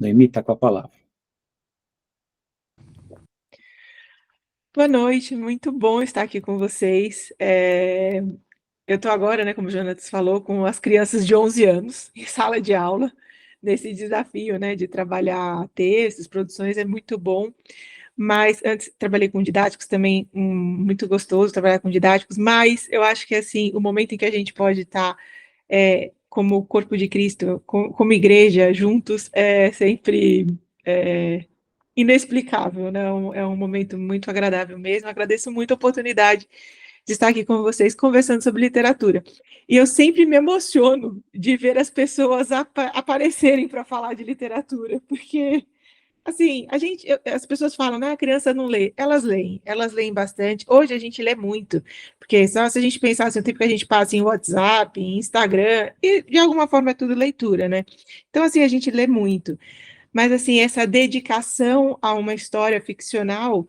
Noemi está com a palavra. Boa noite, muito bom estar aqui com vocês. Eu estou agora, né, como o Jonatas falou, com as crianças de 11 anos em sala de aula, nesse desafio, né, de trabalhar textos, produções, é muito bom. Mas antes trabalhei com didáticos também, muito gostoso trabalhar com didáticos, mas eu acho que, assim, o momento em que a gente pode estar como corpo de Cristo, como igreja, juntos, é sempre é, inexplicável, né? É um momento muito agradável mesmo. Agradeço muito a oportunidade de estar aqui com vocês conversando sobre literatura. E eu sempre me emociono de ver as pessoas aparecerem para falar de literatura, porque assim, as pessoas falam, né, a criança não lê. Elas leem bastante. Hoje a gente lê muito, porque só se a gente pensar assim, o tempo que a gente passa em WhatsApp, em Instagram, e de alguma forma é tudo leitura, né? Então, assim, a gente lê muito. Mas, assim, essa dedicação a uma história ficcional,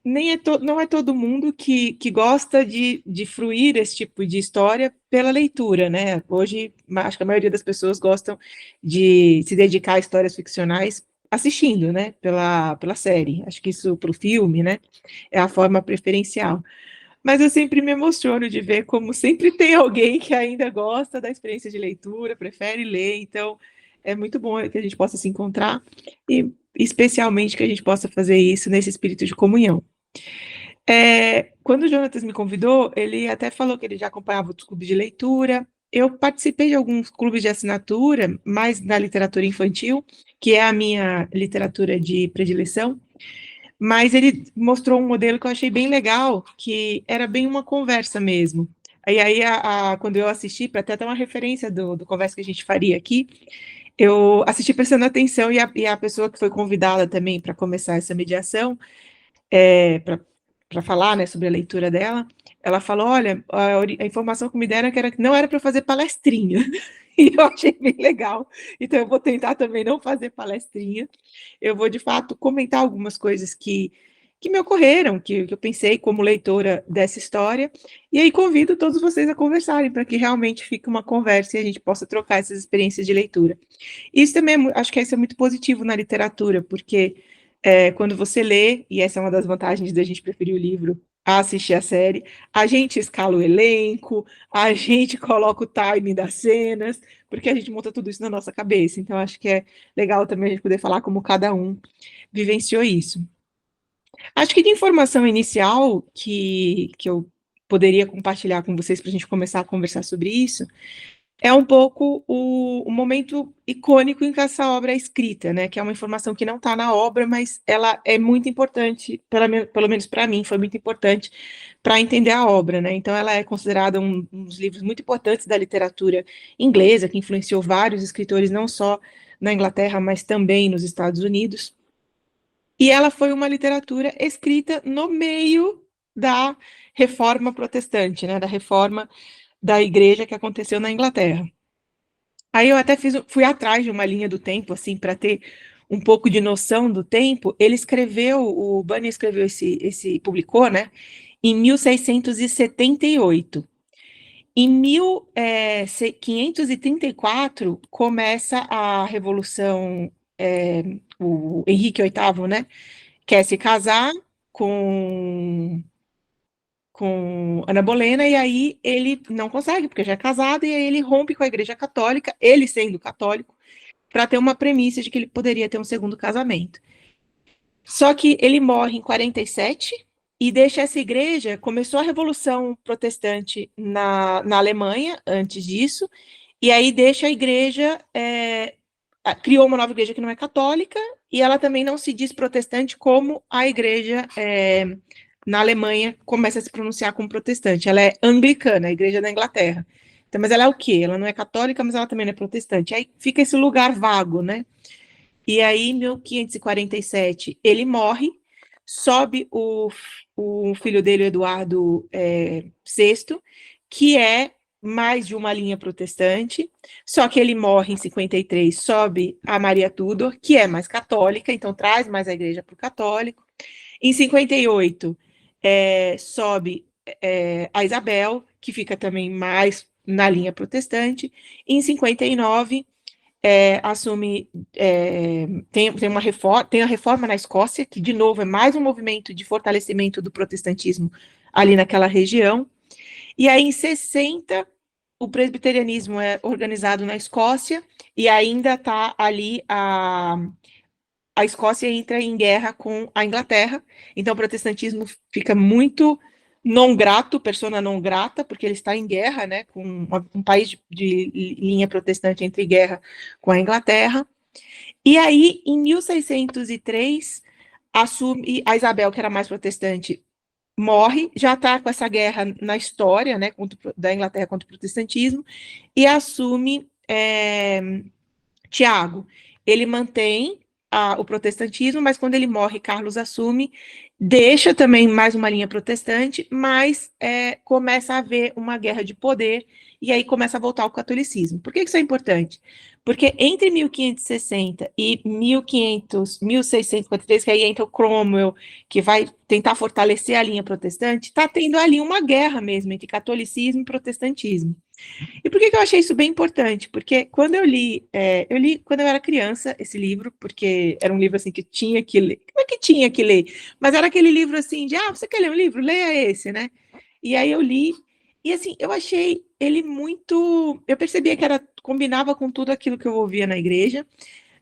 não é todo mundo que gosta de fruir esse tipo de história pela leitura, né? Hoje, acho que a maioria das pessoas gostam de se dedicar a histórias ficcionais assistindo, né? Pela série. Acho que isso, pelo filme, né? É a forma preferencial. Mas eu sempre me emociono de ver como sempre tem alguém que ainda gosta da experiência de leitura, prefere ler, então é muito bom que a gente possa se encontrar e especialmente que a gente possa fazer isso nesse espírito de comunhão. Quando o Jonatas me convidou, ele até falou que ele já acompanhava outros clubes de leitura. Eu participei de alguns clubes de assinatura, mais na literatura infantil, que é a minha literatura de predileção. Mas ele mostrou um modelo que eu achei bem legal, que era bem uma conversa mesmo. E aí, quando eu assisti, para ter até uma referência do conversa que a gente faria aqui, eu assisti prestando atenção e a pessoa que foi convidada também para começar essa mediação, para falar, né, sobre a leitura dela, ela falou, olha, a informação que me deram que não era para fazer palestrinha, e eu achei bem legal, então eu vou tentar também não fazer palestrinha, eu vou, de fato, comentar algumas coisas que me ocorreram, que eu pensei como leitora dessa história, e aí convido todos vocês a conversarem, para que realmente fique uma conversa e a gente possa trocar essas experiências de leitura. Isso também, acho que isso é muito positivo na literatura, porque quando você lê, e essa é uma das vantagens da gente preferir o livro a assistir a série, a gente escala o elenco, a gente coloca o timing das cenas, porque a gente monta tudo isso na nossa cabeça. Então, acho que é legal também a gente poder falar como cada um vivenciou isso. Acho que de informação inicial que eu poderia compartilhar com vocês para a gente começar a conversar sobre isso, é um pouco o momento icônico em que essa obra é escrita, né? Que é uma informação que não está na obra, mas ela é muito importante, pelo menos para mim, foi muito importante para entender a obra, né? Então, ela é considerada um dos livros muito importantes da literatura inglesa, que influenciou vários escritores, não só na Inglaterra, mas também nos Estados Unidos. E ela foi uma literatura escrita no meio da reforma protestante, né? Da reforma da igreja que aconteceu na Inglaterra. Aí eu até fui atrás de uma linha do tempo, assim, para ter um pouco de noção do tempo. Ele escreveu, o Bunyan escreveu publicou, né, em 1678. Em 1534 começa a Revolução, o Henrique VIII, né, quer se casar com Ana Bolena, e aí ele não consegue, porque já é casado, e aí ele rompe com a Igreja Católica, ele sendo católico, para ter uma premissa de que ele poderia ter um segundo casamento. Só que ele morre em 47 e deixa essa igreja. Começou a Revolução Protestante na Alemanha antes disso, e aí deixa a igreja. Criou uma nova igreja que não é católica, e ela também não se diz protestante como a igreja na Alemanha começa a se pronunciar como protestante. Ela é anglicana, a igreja da Inglaterra. Então, mas ela é o quê? Ela não é católica, mas ela também não é protestante. Aí fica esse lugar vago, né? E aí, em 1547, ele morre, sobe o filho dele, Eduardo VI, que é mais de uma linha protestante, só que ele morre em 53, sobe a Maria Tudor, que é mais católica, então traz mais a igreja para o católico. Em 58, sobe a Isabel, que fica também mais na linha protestante. Em 59, assume, tem uma reforma, tem a reforma na Escócia, que de novo é mais um movimento de fortalecimento do protestantismo ali naquela região. E aí em 60 o presbiterianismo é organizado na Escócia e ainda está ali a Escócia entra em guerra com a Inglaterra, então o protestantismo fica muito não grato, persona não grata, porque ele está em guerra, né, com um país de linha protestante entre guerra com a Inglaterra. E aí, em 1603, assume a Isabel, que era mais protestante, morre, já está com essa guerra na história, né, da Inglaterra contra o protestantismo, e assume Tiago. Ele mantém o protestantismo, mas quando ele morre, Carlos assume, deixa também mais uma linha protestante, mas começa a haver uma guerra de poder, e aí começa a voltar ao catolicismo. Por que isso é importante? Porque entre 1560 e 1500, 1653, que aí entra o Cromwell, que vai tentar fortalecer a linha protestante, está tendo ali uma guerra mesmo entre catolicismo e protestantismo. E por que eu achei isso bem importante? Porque quando eu li quando eu era criança esse livro, porque era um livro assim que tinha que ler. Não é que tinha que ler, mas era aquele livro assim de, você quer ler um livro? Leia esse, né? E aí eu li, e assim, eu achei ele muito. Eu percebia que combinava com tudo aquilo que eu ouvia na igreja,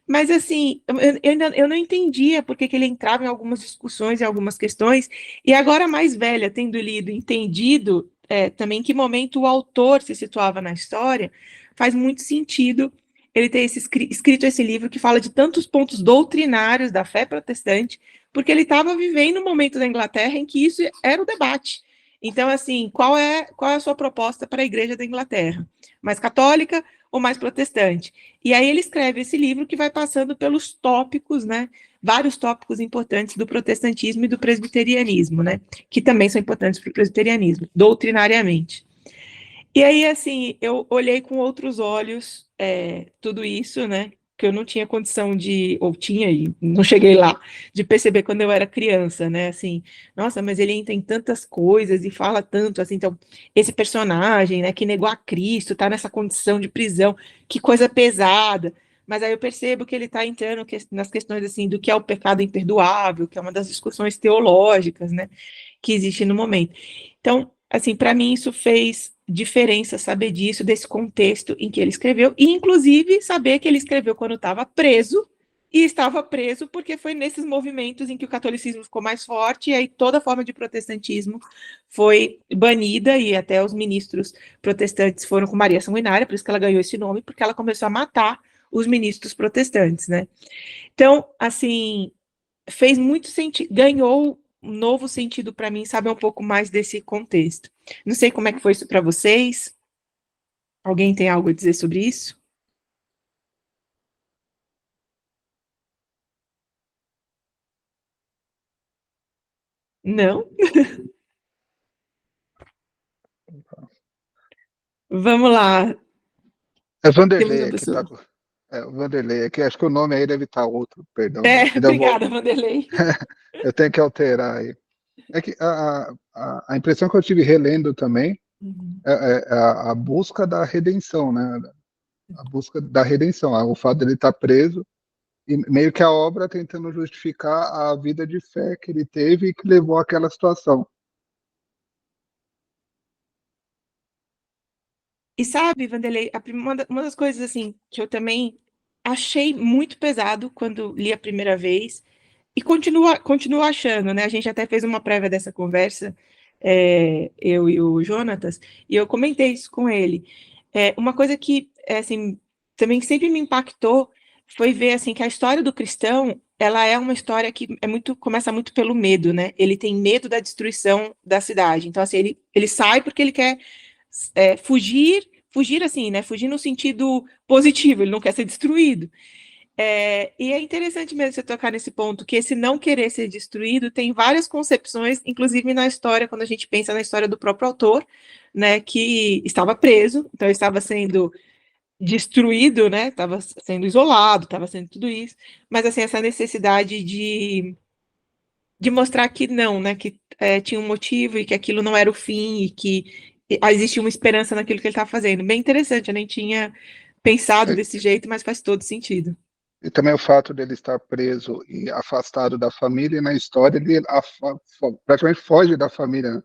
mas assim, eu não entendia por que ele entrava em algumas discussões e algumas questões, e agora mais velha, tendo lido, entendido também em que momento o autor se situava na história, faz muito sentido ele ter escrito esse livro que fala de tantos pontos doutrinários da fé protestante, porque ele estava vivendo um momento da Inglaterra em que isso era o debate. Então, assim, qual é a sua proposta para a Igreja da Inglaterra? Mais católica ou mais protestante? E aí ele escreve esse livro que vai passando pelos tópicos, né? Vários tópicos importantes do protestantismo e do presbiterianismo, né? Que também são importantes para o presbiterianismo, doutrinariamente. E aí, assim, eu olhei com outros olhos tudo isso, né? Que eu não tinha condição de, ou tinha e não cheguei lá, de perceber quando eu era criança, né? Assim, nossa, mas ele entra em tantas coisas e fala tanto, assim, então, esse personagem, né, que negou a Cristo, tá nessa condição de prisão, que coisa pesada. Mas aí eu percebo que ele está entrando nas questões, assim, do que é o pecado imperdoável, que é uma das discussões teológicas, né, que existe no momento. Então, assim, para mim isso fez diferença saber disso, desse contexto em que ele escreveu, e inclusive saber que ele escreveu quando estava preso, e estava preso porque foi nesses movimentos em que o catolicismo ficou mais forte, e aí toda forma de protestantismo foi banida, e até os ministros protestantes foram com Maria Sanguinária, por isso que ela ganhou esse nome, porque ela começou a matar os ministros protestantes, né? Então, assim, fez muito sentido, ganhou um novo sentido para mim saber um pouco mais desse contexto. Não sei como é que foi isso para vocês. Alguém tem algo a dizer sobre isso? Não? Vamos lá. É Temos Vanderlei uma aqui, tá? pessoa. É, o Vanderlei aqui, acho que o nome aí deve estar outro, perdão. Ainda vou, Obrigada, Vanderlei. eu tenho que alterar aí. É que a impressão que eu tive relendo também Uhum. é a busca da redenção, né? A busca da redenção, o fato dele estar preso e meio que a obra tentando justificar a vida de fé que ele teve e que levou àquela situação. E sabe, Vanderlei, uma das coisas assim que eu também achei muito pesado quando li a primeira vez, e continuo achando, né? A gente até fez uma prévia dessa conversa, eu e o Jonatas, e eu comentei isso com ele. Uma coisa que, assim, também sempre me impactou foi ver, assim, que a história do cristão, ela é uma história que começa muito pelo medo, né? Ele tem medo da destruição da cidade. Então, assim, ele sai porque ele quer fugir assim, né? Fugir no sentido positivo, ele não quer ser destruído. E é interessante mesmo você tocar nesse ponto, que esse não querer ser destruído tem várias concepções, inclusive na história, quando a gente pensa na história do próprio autor, né, que estava preso, então estava sendo destruído, né, estava sendo isolado, estava sendo tudo isso, mas assim, essa necessidade de mostrar que não, né, que tinha um motivo e que aquilo não era o fim e que existia uma esperança naquilo que ele estava fazendo. Bem interessante, eu nem tinha pensado desse jeito, mas faz todo sentido. E também o fato dele estar preso e afastado da família, e na história ele praticamente foge da família, né?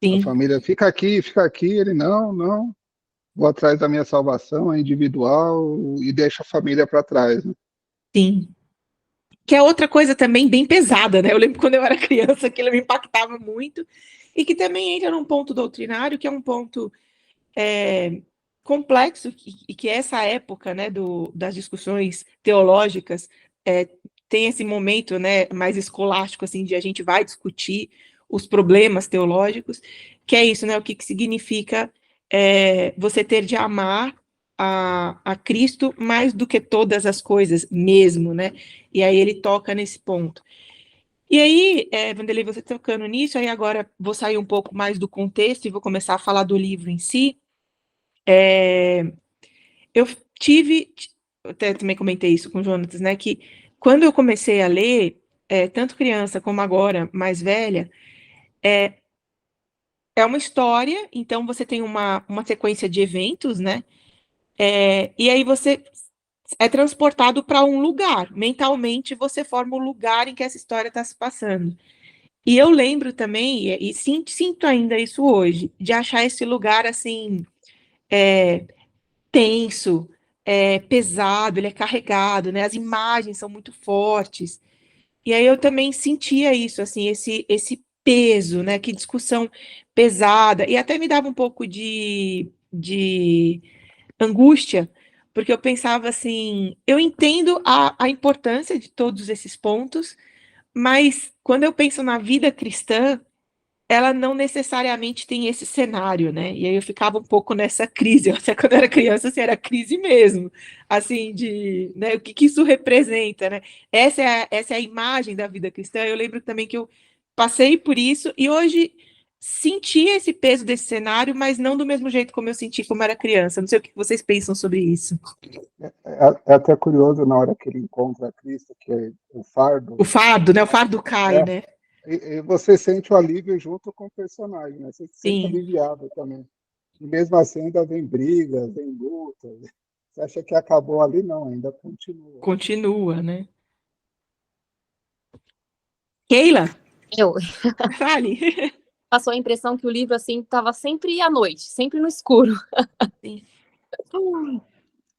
A Sim, família fica aqui, ele não, não, vou atrás da minha salvação, é individual, e deixa a família para trás, né? sim. Que é outra coisa também bem pesada, né? Eu lembro quando eu era criança que ele me impactava muito, e que também entra num ponto doutrinário, que é um ponto complexo, e que essa época, né, das discussões teológicas, é, tem esse momento, né, mais escolástico, assim, de a gente vai discutir os problemas teológicos, que é isso, né, o que, que significa você ter de amar a Cristo mais do que todas as coisas mesmo, né, e aí ele toca nesse ponto. E aí, Vanderlei, você tocando nisso, aí agora vou sair um pouco mais do contexto e vou começar a falar do livro em si. Eu tive, eu até também comentei isso com o Jonatas, né, que quando eu comecei a ler, tanto criança como agora, mais velha, é uma história, então você tem uma sequência de eventos, né, e aí você é transportado para um lugar, mentalmente você forma o lugar em que essa história está se passando. E eu lembro também, e sinto ainda isso hoje, de achar esse lugar, assim, tenso, pesado, ele é carregado, né? As imagens são muito fortes. E aí eu também sentia isso, assim, esse peso, né? Que discussão pesada. E até me dava um pouco de angústia, porque eu pensava assim, eu entendo a importância de todos esses pontos, mas quando eu penso na vida cristã, ela não necessariamente tem esse cenário, né? E aí eu ficava um pouco nessa crise. Até quando eu era criança, assim, era crise mesmo. Assim, de, né, o que que isso representa, né? Essa é a imagem da vida cristã. Eu lembro também que eu passei por isso e hoje senti esse peso desse cenário, mas não do mesmo jeito como eu senti como era criança. Não sei o que vocês pensam sobre isso. É até curioso na hora que ele encontra Cristo, que é o fardo, O fardo, né? O fardo cai, é, né? e você sente o alívio junto com o personagem, né? Você se sente Sim, aliviado também. E mesmo assim ainda vem brigas, vem lutas. Você acha que acabou ali? Não, ainda continua. continua, né? Keila, Eu fale. passou a impressão que o livro assim estava sempre à noite, sempre no escuro, Sim. Você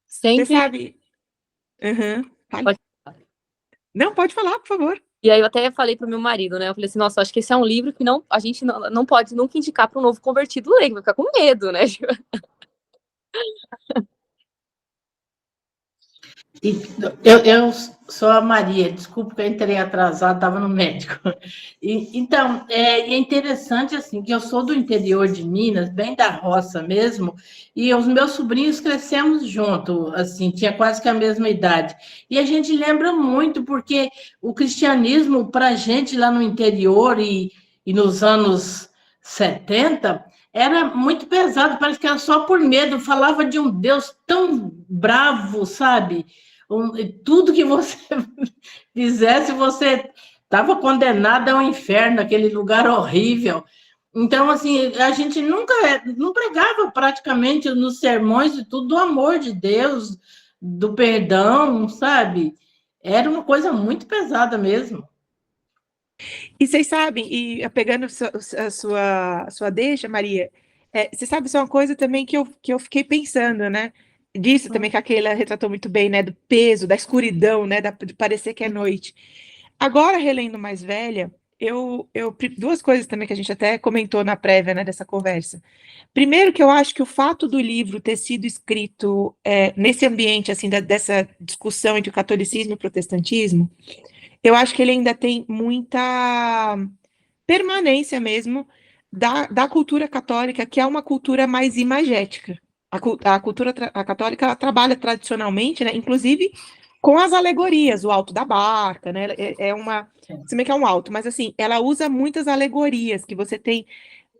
sempre. sabe. Uhum. Fale. Pode- Não, pode falar, por favor. E aí eu até falei pro meu marido, né? Eu falei assim, nossa, acho que esse é um livro que não, a gente não pode nunca indicar para um novo convertido ler, vai ficar com medo, né? E eu sou a Maria, desculpa que eu entrei atrasada, estava no médico. Então, é interessante assim que eu sou do interior de Minas, bem da roça mesmo, e os meus sobrinhos crescemos junto, assim, tinha quase que a mesma idade. E a gente lembra muito, porque o cristianismo, para a gente lá no interior e nos anos 70 era muito pesado, parece que era só por medo, falava de um Deus tão bravo, sabe? Tudo que você fizesse, você estava condenado ao inferno, aquele lugar horrível. Então, assim, a gente nunca não pregava praticamente nos sermões e tudo do amor de Deus, do perdão, sabe? Era uma coisa muito pesada mesmo. E vocês sabem, e pegando a sua deixa, Maria, você sabe, isso é uma coisa também que eu fiquei pensando, né? Disso também que a Keila retratou muito bem, né? Do peso, da escuridão, né? De parecer que é noite. Agora, relendo mais velha, duas coisas também que a gente até comentou na prévia, né, dessa conversa. Primeiro, que eu acho que o fato do livro ter sido escrito nesse ambiente, assim, dessa discussão entre o catolicismo e o protestantismo, eu acho que ele ainda tem muita permanência mesmo da cultura católica, que é uma cultura mais imagética. A cultura católica ela trabalha tradicionalmente, né, inclusive com as alegorias, o alto da barca, né? Se bem que é um alto, mas assim, ela usa muitas alegorias que você tem,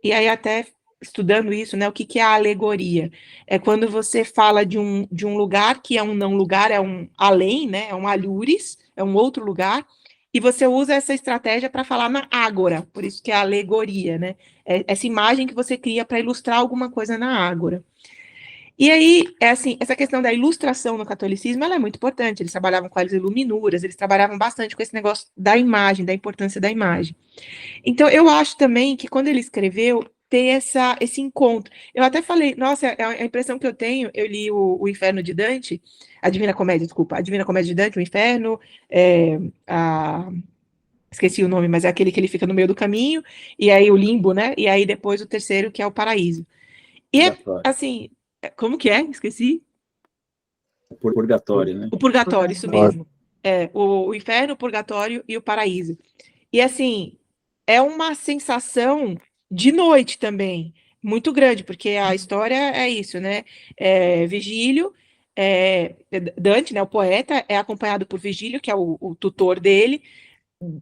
e aí até estudando isso, né? O que é a alegoria? É quando você fala de um lugar que é um não lugar, é um além, né? É um alhures, é um outro lugar, e você usa essa estratégia para falar na ágora, por isso que é a alegoria, né? É essa imagem que você cria para ilustrar alguma coisa na ágora. E aí, é assim, essa questão da ilustração no catolicismo, ela é muito importante. Eles trabalhavam com as iluminuras, eles trabalhavam bastante com esse negócio da imagem, da importância da imagem. Então, eu acho também que quando ele escreveu, ter esse encontro. Eu até falei, nossa, a impressão que eu tenho, eu li o Inferno de Dante, a Divina Comédia, desculpa, a Divina Comédia de Dante, o Inferno, esqueci o nome, mas é aquele que ele fica no meio do caminho, e aí o limbo, né? E aí depois o terceiro, que é o paraíso. E é, Purgatório. assim, como que é? Esqueci. Purgatório, né? O purgatório, isso Purgatório. mesmo. O inferno, o purgatório e o paraíso. E assim, é uma sensação de noite também, muito grande, porque a história é isso, né? Virgílio, Dante, né, o poeta, é acompanhado por Virgílio, que é o tutor dele,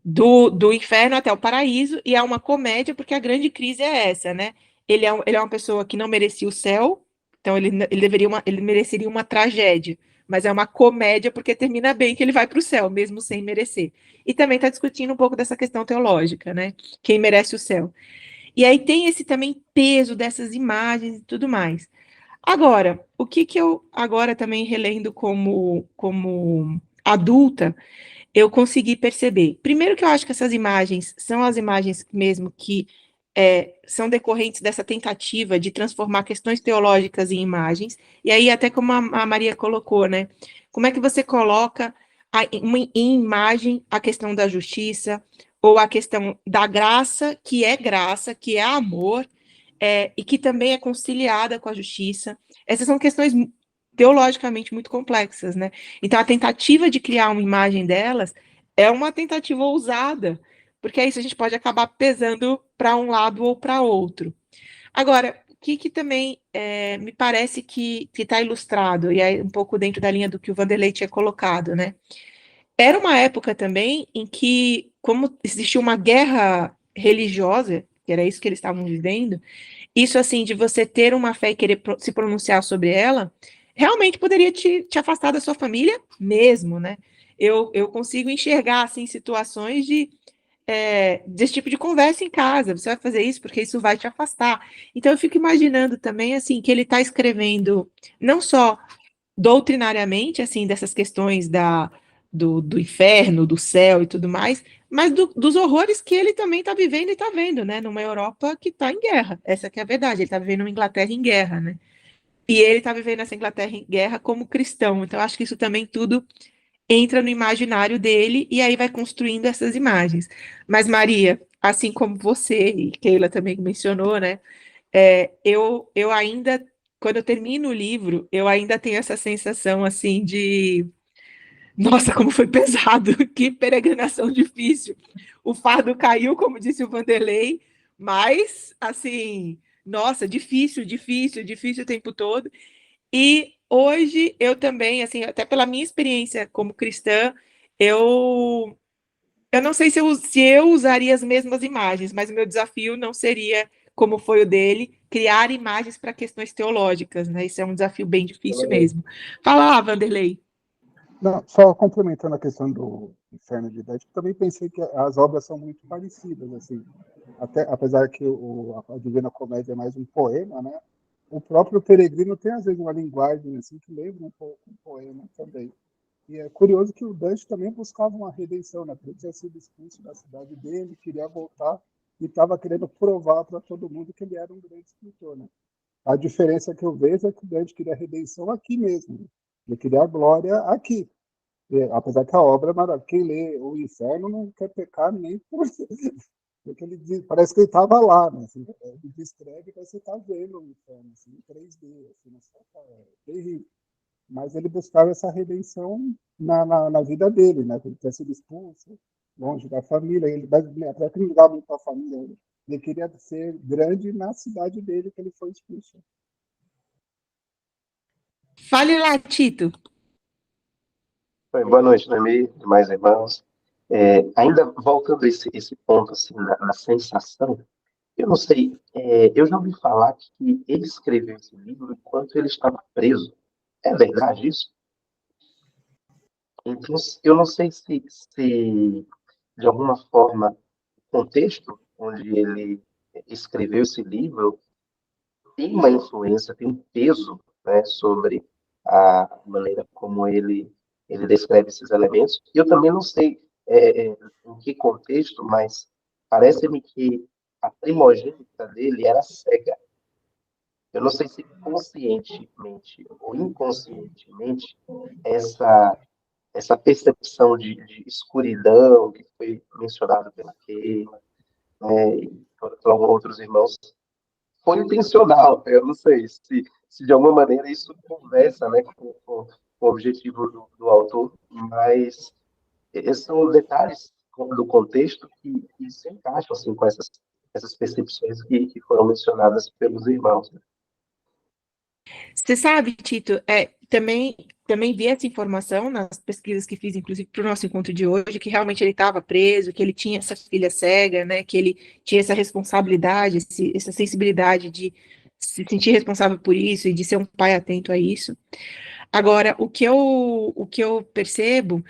do inferno até o paraíso, e é uma comédia, porque a grande crise é essa, né? Ele é uma pessoa que não merecia o céu, então ele mereceria uma tragédia, mas é uma comédia porque termina bem que ele vai para o céu, mesmo sem merecer. E também está discutindo um pouco dessa questão teológica, né? Quem merece o céu. E aí tem esse também peso dessas imagens e tudo mais. Agora, o que eu agora também relendo como adulta, eu consegui perceber. Primeiro que eu acho que essas imagens são as imagens mesmo que são decorrentes dessa tentativa de transformar questões teológicas em imagens, e aí até como a Maria colocou, né? Como é que você coloca em imagem a questão da justiça, ou a questão da graça, que é amor, e que também é conciliada com a justiça. Essas são questões teologicamente muito complexas, né? Então, a tentativa de criar uma imagem delas é uma tentativa ousada, porque aí isso a gente pode acabar pesando para um lado ou para outro. Agora, o que também me parece que está ilustrado, e é um pouco dentro da linha do que o Vanderlei tinha colocado, né? Era uma época também em que, como existia uma guerra religiosa, que era isso que eles estavam vivendo, isso, assim, de você ter uma fé e querer se pronunciar sobre ela, realmente poderia te afastar da sua família mesmo, né? Eu consigo enxergar, assim, situações desse tipo de conversa em casa. Você vai fazer isso porque isso vai te afastar. Então, eu fico imaginando também, assim, que ele está escrevendo não só doutrinariamente, assim, dessas questões do inferno, do céu e tudo mais, mas dos horrores que ele também está vivendo e está vendo, né? Numa Europa que está em guerra. Essa que é a verdade. Ele está vivendo uma Inglaterra em guerra, né? E ele está vivendo essa Inglaterra em guerra como cristão. Então, acho que isso também tudo entra no imaginário dele e aí vai construindo essas imagens. Mas, Maria, assim como você e Keila também mencionou, né? Eu ainda, quando eu termino o livro, eu ainda tenho essa sensação assim de, nossa, como foi pesado, que peregrinação difícil. O fardo caiu, como disse o Vanderlei, mas assim, nossa, difícil, difícil, difícil o tempo todo. E hoje eu também, assim, até pela minha experiência como cristã, eu eu não sei se eu usaria as mesmas imagens, mas o meu desafio não seria, como foi o dele, criar imagens para questões teológicas, né? Isso é um desafio bem difícil mesmo. Fala lá, Vanderlei. Não, só complementando a questão do Inferno de Dante, também pensei que as obras são muito parecidas, assim, até, apesar que a Divina Comédia é mais um poema, né? O próprio Peregrino tem, às vezes, uma linguagem assim, que lembra um pouco um poema também. E é curioso que o Dante também buscava uma redenção, né? Porque ele tinha sido expulso da cidade dele, queria voltar e estava querendo provar para todo mundo que ele era um grande escritor, né? A diferença que eu vejo é que o Dante queria a redenção aqui mesmo, né? Ele queria a glória aqui. Apesar que a obra é maravilhosa. Quem lê o Inferno não quer pecar nem por... Porque ele diz, parece que ele estava lá, né? Assim, ele descreve que você está vendo o Inferno, assim, em 3D, assim, é terrível. Mas ele buscava essa redenção na vida dele, né? Ele tinha sido expulso, longe da família, até que não ligava muito para a família, ele queria ser grande na cidade dele que ele foi expulso. Fale lá, Tito. Boa noite, Noemi, demais irmãos. Ainda voltando a esse ponto, assim, na sensação, eu não sei, eu já ouvi falar que ele escreveu esse livro enquanto ele estava preso. É verdade isso? Então, eu não sei se de alguma forma, o contexto onde ele escreveu esse livro tem uma influência, tem um peso né, sobre a maneira como ele descreve esses elementos. E eu também não sei em que contexto, mas parece-me que a primogênita dele era cega. Eu não sei se conscientemente ou inconscientemente essa percepção de escuridão que foi mencionada pela Keila, né, e por outros irmãos, foi intencional. Eu não sei se de alguma maneira isso conversa, né, com o objetivo do autor, mas esses são detalhes do contexto que se encaixam assim, com essas percepções que foram mencionadas pelos irmãos. Né? Você sabe, Tito, também vi essa informação nas pesquisas que fiz, inclusive para o nosso encontro de hoje, que realmente ele estava preso, que ele tinha essa filha cega, né, que ele tinha essa responsabilidade, essa sensibilidade de se sentir responsável por isso e de ser um pai atento a isso. Agora, o que eu percebo,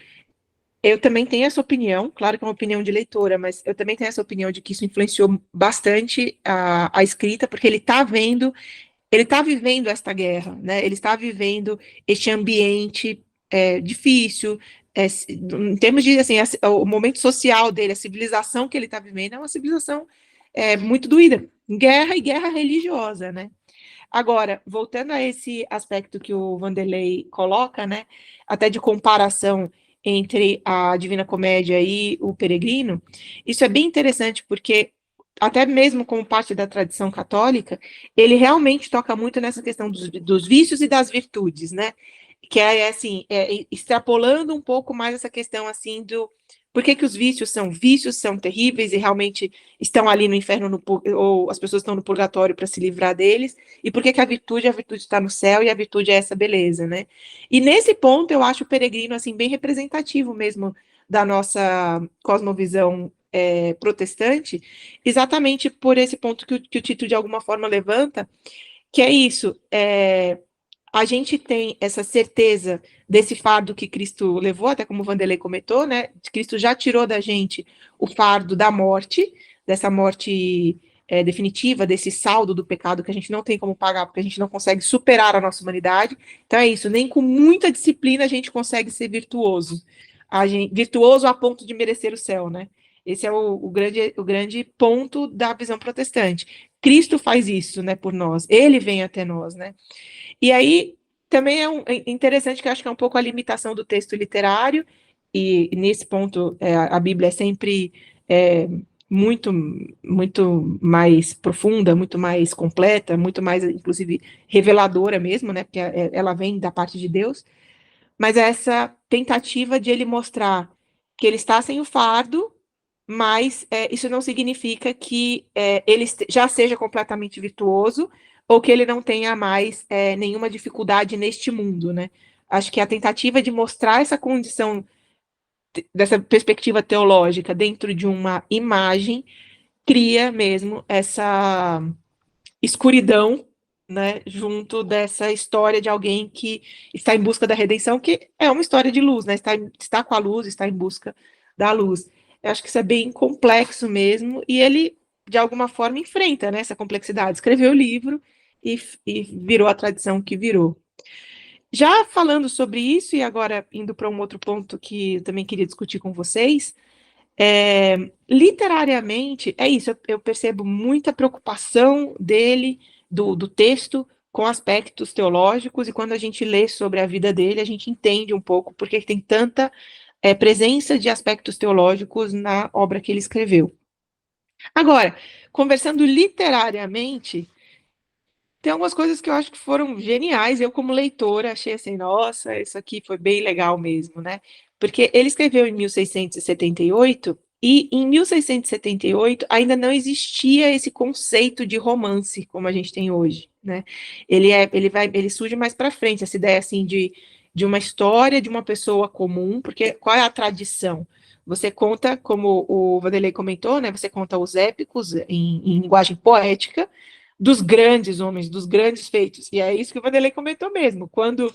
eu também tenho essa opinião, claro que é uma opinião de leitora, mas eu também tenho essa opinião de que isso influenciou bastante a escrita, porque ele está vivendo esta guerra, né? Ele está vivendo este ambiente difícil, em termos de, assim, o momento social dele, a civilização que ele está vivendo é uma civilização muito doída, guerra e guerra religiosa, né? Agora, voltando a esse aspecto que o Vanderlei coloca, né, até de comparação entre a Divina Comédia e o Peregrino, isso é bem interessante porque, até mesmo como parte da tradição católica, ele realmente toca muito nessa questão dos vícios e das virtudes, né? Que assim, extrapolando um pouco mais essa questão assim do por que os vícios são terríveis e realmente estão ali no inferno, ou as pessoas estão no purgatório para se livrar deles, e por que a virtude está no céu e a virtude é essa beleza, né? E nesse ponto eu acho o Peregrino assim bem representativo mesmo da nossa cosmovisão protestante, exatamente por esse ponto que o Tito de alguma forma levanta, que é isso, a gente tem essa certeza desse fardo que Cristo levou, até como o Vanderlei comentou, né? Cristo já tirou da gente o fardo da morte, dessa morte definitiva, desse saldo do pecado que a gente não tem como pagar, porque a gente não consegue superar a nossa humanidade. Então é isso, nem com muita disciplina a gente consegue ser virtuoso. Virtuoso a ponto de merecer o céu, né? Esse é o grande ponto da visão protestante. Cristo faz isso, né, por nós. Ele vem até nós, né? E aí, também é interessante que eu acho que é um pouco a limitação do texto literário, e nesse ponto a Bíblia é sempre muito, muito mais profunda, muito mais completa, muito mais, inclusive, reveladora mesmo, né, porque ela vem da parte de Deus, mas é essa tentativa de ele mostrar que ele está sem o fardo, mas isso não significa que ele já seja completamente virtuoso ou que ele não tenha mais nenhuma dificuldade neste mundo, né? Acho que a tentativa de mostrar essa condição dessa perspectiva teológica dentro de uma imagem cria mesmo essa escuridão, né, junto dessa história de alguém que está em busca da redenção, que é uma história de luz, né? Está com a luz, está em busca da luz. Eu acho que isso é bem complexo mesmo, e ele, de alguma forma, enfrenta, né, essa complexidade. Escreveu o livro e virou a tradição que virou. Já falando sobre isso, e agora indo para um outro ponto que eu também queria discutir com vocês, literariamente, é isso, eu percebo muita preocupação dele, do texto, com aspectos teológicos, e quando a gente lê sobre a vida dele, a gente entende um pouco porque tem tanta presença de aspectos teológicos na obra que ele escreveu. Agora, conversando literariamente, tem algumas coisas que eu acho que foram geniais, eu como leitora achei assim, nossa, isso aqui foi bem legal mesmo, né? Porque ele escreveu em 1678, e em 1678 ainda não existia esse conceito de romance como a gente tem hoje, né? Ele surge mais para frente, essa ideia assim de uma história de uma pessoa comum, porque qual é a tradição? Você conta, como o Vanderlei comentou, né? Você conta os épicos em linguagem poética dos grandes homens, dos grandes feitos. E é isso que o Vanderlei comentou mesmo. Quando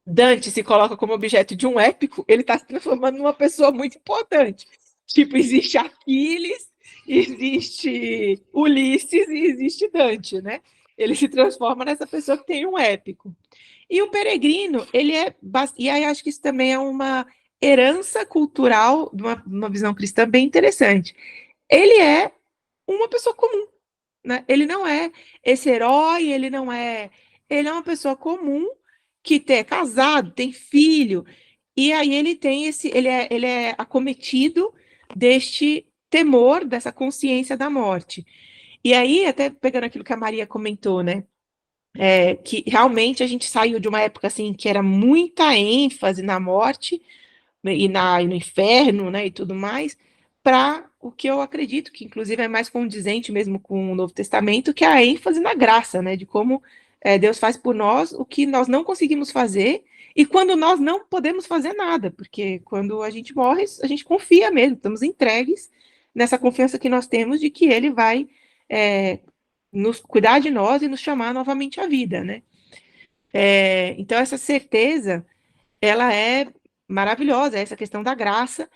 Dante se coloca como objeto de um épico, ele está se transformando numa pessoa muito importante. Tipo, existe Aquiles, existe Ulisses e existe Dante, né? ele se transforma nessa pessoa que tem um épico. E o Peregrino, ele é... E aí acho que isso também é uma herança cultural, de uma visão cristã bem interessante. Ele é uma pessoa comum, né? Ele não é esse herói, ele não é... Ele é uma pessoa comum que é casado, tem filho, e aí ele tem ele é acometido deste temor, dessa consciência da morte. E aí, até pegando aquilo que a Maria comentou, né? Que realmente a gente saiu de uma época assim que era muita ênfase na morte, né, e no inferno, né, e tudo mais, para o que eu acredito que inclusive é mais condizente mesmo com o Novo Testamento, que é a ênfase na graça, né, de como Deus faz por nós o que nós não conseguimos fazer, e quando nós não podemos fazer nada, porque quando a gente morre, a gente confia mesmo, estamos entregues nessa confiança que nós temos de que Ele vai nos cuidar de nós e nos chamar novamente à vida, né? Então essa certeza, ela é maravilhosa, essa questão da graça.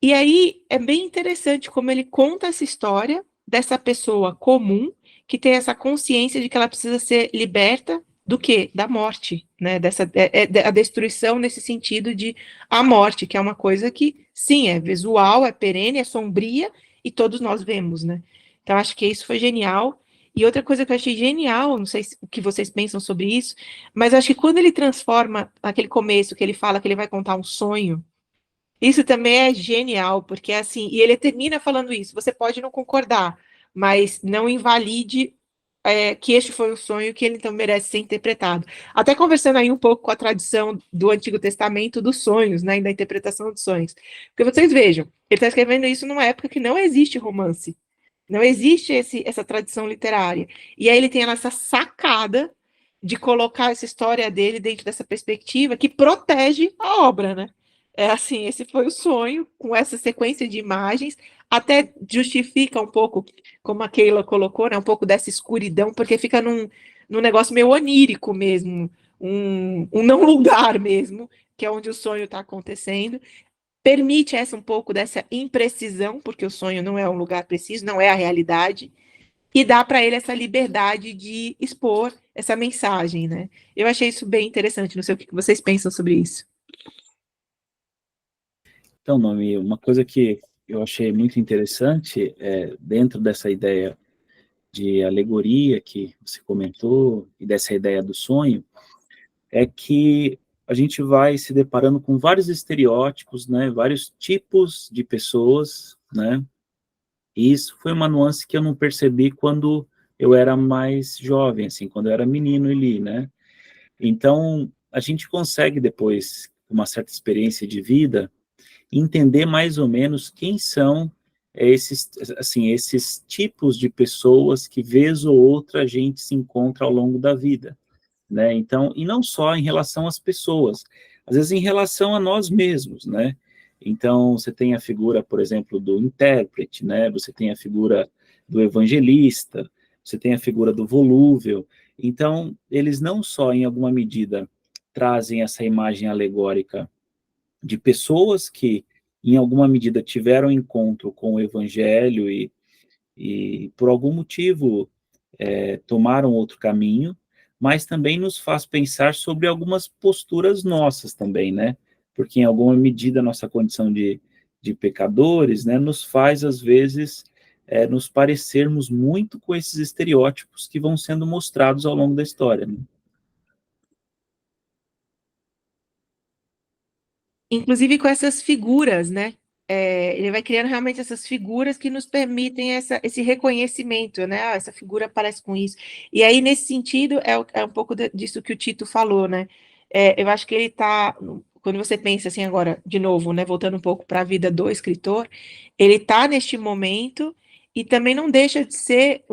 E aí é bem interessante como ele conta essa história dessa pessoa comum que tem essa consciência de que ela precisa ser liberta do quê? Da morte, né? A destruição nesse sentido de a morte, que é uma coisa que, sim, é visual, é perene, é sombria, e todos nós vemos, né? Então, acho que isso foi genial. E outra coisa que eu achei genial, não sei o que vocês pensam sobre isso, mas acho que quando ele transforma aquele começo, que ele fala que ele vai contar um sonho, isso também é genial, porque assim, e ele termina falando isso, você pode não concordar, mas não invalide que este foi um sonho que ele então merece ser interpretado. Até conversando aí um pouco com a tradição do Antigo Testamento dos sonhos, né, e da interpretação dos sonhos. Porque vocês vejam, ele está escrevendo isso numa época que não existe romance, não existe essa tradição literária. E aí ele tem essa sacada de colocar essa história dele dentro dessa perspectiva que protege a obra, né? É assim, esse foi o sonho, com essa sequência de imagens, até justifica um pouco, como a Keila colocou, né, um pouco dessa escuridão, porque fica num negócio meio onírico mesmo, um não lugar mesmo, que é onde o sonho está acontecendo. Permite um pouco dessa imprecisão, porque o sonho não é um lugar preciso, não é a realidade, e dá para ele essa liberdade de expor essa mensagem, né? Eu achei isso bem interessante, não sei o que vocês pensam sobre isso. Então, Noemi, uma coisa que eu achei muito interessante dentro dessa ideia de alegoria que você comentou e dessa ideia do sonho, é que a gente vai se deparando com vários estereótipos, né, vários tipos de pessoas, né, e isso foi uma nuance que eu não percebi quando eu era mais jovem, assim, quando eu era menino ali, né. Então, a gente consegue depois, com uma certa experiência de vida, entender mais ou menos quem são esses tipos de pessoas que, vez ou outra, a gente se encontra ao longo da vida, né? Então, e não só em relação às pessoas, às vezes em relação a nós mesmos, né? Então, você tem a figura, por exemplo, do intérprete, né? Você tem a figura do evangelista, você tem a figura do volúvel. Então, eles não só, em alguma medida, trazem essa imagem alegórica de pessoas que, em alguma medida, tiveram encontro com o Evangelho e por algum motivo, tomaram outro caminho, mas também nos faz pensar sobre algumas posturas nossas também, né? Porque, em alguma medida, a nossa condição de pecadores, né, nos faz, às vezes, nos parecermos muito com esses estereótipos que vão sendo mostrados ao longo da história, né? Inclusive com essas figuras, né? Ele vai criando realmente essas figuras que nos permitem esse reconhecimento, né? Ah, essa figura parece com isso. E aí, nesse sentido, é um pouco disso que o Tito falou, né? Eu acho que ele está, quando você pensa assim agora, de novo, né? Voltando um pouco para a vida do escritor, ele está neste momento e também não deixa de ser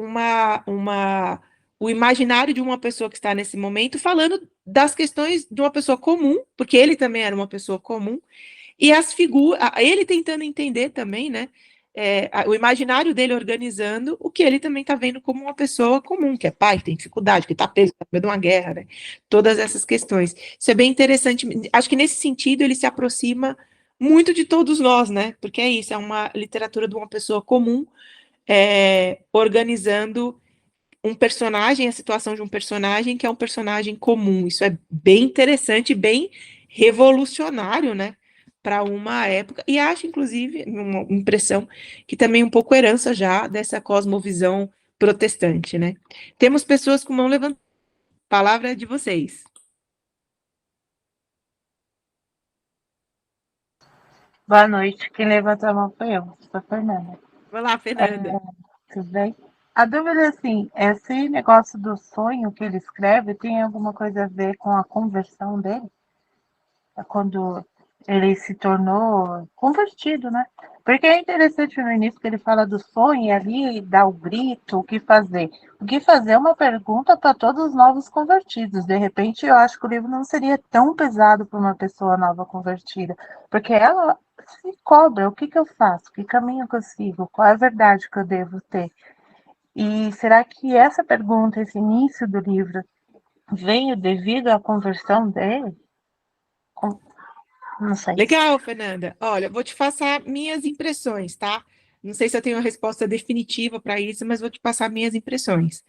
o imaginário de uma pessoa que está nesse momento falando das questões de uma pessoa comum, porque ele também era uma pessoa comum, e as figuras, ele tentando entender também, né, o imaginário dele organizando o que ele também está vendo como uma pessoa comum, que é pai, que tem dificuldade, que está preso, está meio de uma guerra, né, todas essas questões. Isso é bem interessante, acho que nesse sentido ele se aproxima muito de todos nós, né, porque é isso, é uma literatura de uma pessoa comum, organizando um personagem, a situação de um personagem que é um personagem comum. Isso é bem interessante, bem revolucionário, né? Para uma época, e acho, inclusive, uma impressão que também um pouco herança já dessa cosmovisão protestante, né? Temos pessoas com mão levantada. Palavra de vocês. Boa noite. Quem levantou a mão foi eu, sou a Fernanda. Vai lá, Fernanda. Tudo bem? A dúvida é assim, esse negócio do sonho que ele escreve tem alguma coisa a ver com a conversão dele? É quando ele se tornou convertido, né? Porque é interessante no início que ele fala do sonho e ali dá o grito, o que fazer. O que fazer é uma pergunta para todos os novos convertidos. De repente, eu acho que o livro não seria tão pesado para uma pessoa nova convertida, porque ela se cobra, o que que eu faço? Que caminho que eu sigo? Qual é a verdade que eu devo ter? E será que essa pergunta, esse início do livro, veio devido à conversão dele? Não sei. Legal, Fernanda. Olha, vou te passar minhas impressões, tá? Não sei se eu tenho uma resposta definitiva para isso, mas vou te passar minhas impressões.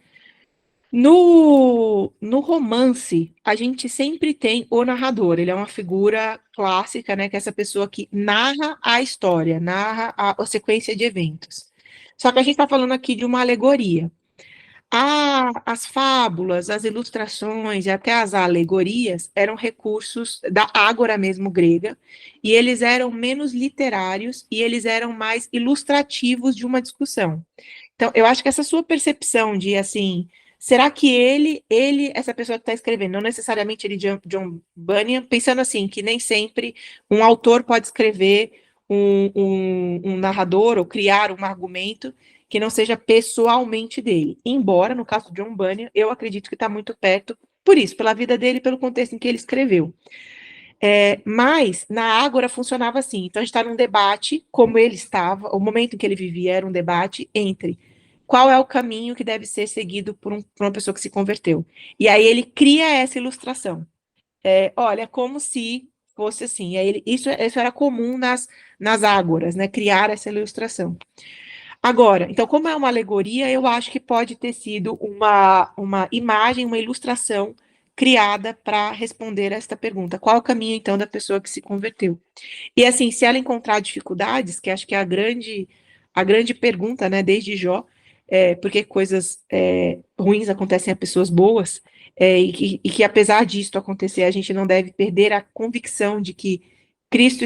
No romance, a gente sempre tem o narrador, ele é uma figura clássica, né? Que é essa pessoa que narra a história, narra a sequência de eventos. Só que a gente está falando aqui de uma alegoria. As fábulas, as ilustrações e até as alegorias eram recursos da ágora mesmo grega, e eles eram menos literários e eles eram mais ilustrativos de uma discussão. Então, eu acho que essa sua percepção de, assim, será que essa pessoa que está escrevendo, não necessariamente ele, John Bunyan, pensando assim, que nem sempre um autor pode escrever um narrador ou criar um argumento que não seja pessoalmente dele. Embora, no caso de John Bunyan, eu acredito que está muito perto, por isso, pela vida dele, pelo contexto em que ele escreveu. Mas na Ágora funcionava assim. Então a gente está num debate, como ele estava, o momento em que ele vivia era um debate entre qual é o caminho que deve ser seguido por uma pessoa que se converteu. E aí ele cria essa ilustração. Olha, como se fosse assim. E aí isso era comum nas Ágoras, né? Criar essa ilustração. Agora, então, como é uma alegoria, eu acho que pode ter sido uma imagem, uma ilustração criada para responder esta pergunta. Qual é o caminho, então, da pessoa que se converteu? E, assim, se ela encontrar dificuldades, que acho que é a grande pergunta, né, desde Jó, porque coisas ruins acontecem a pessoas boas, e que, apesar disso acontecer, a gente não deve perder a convicção de que Cristo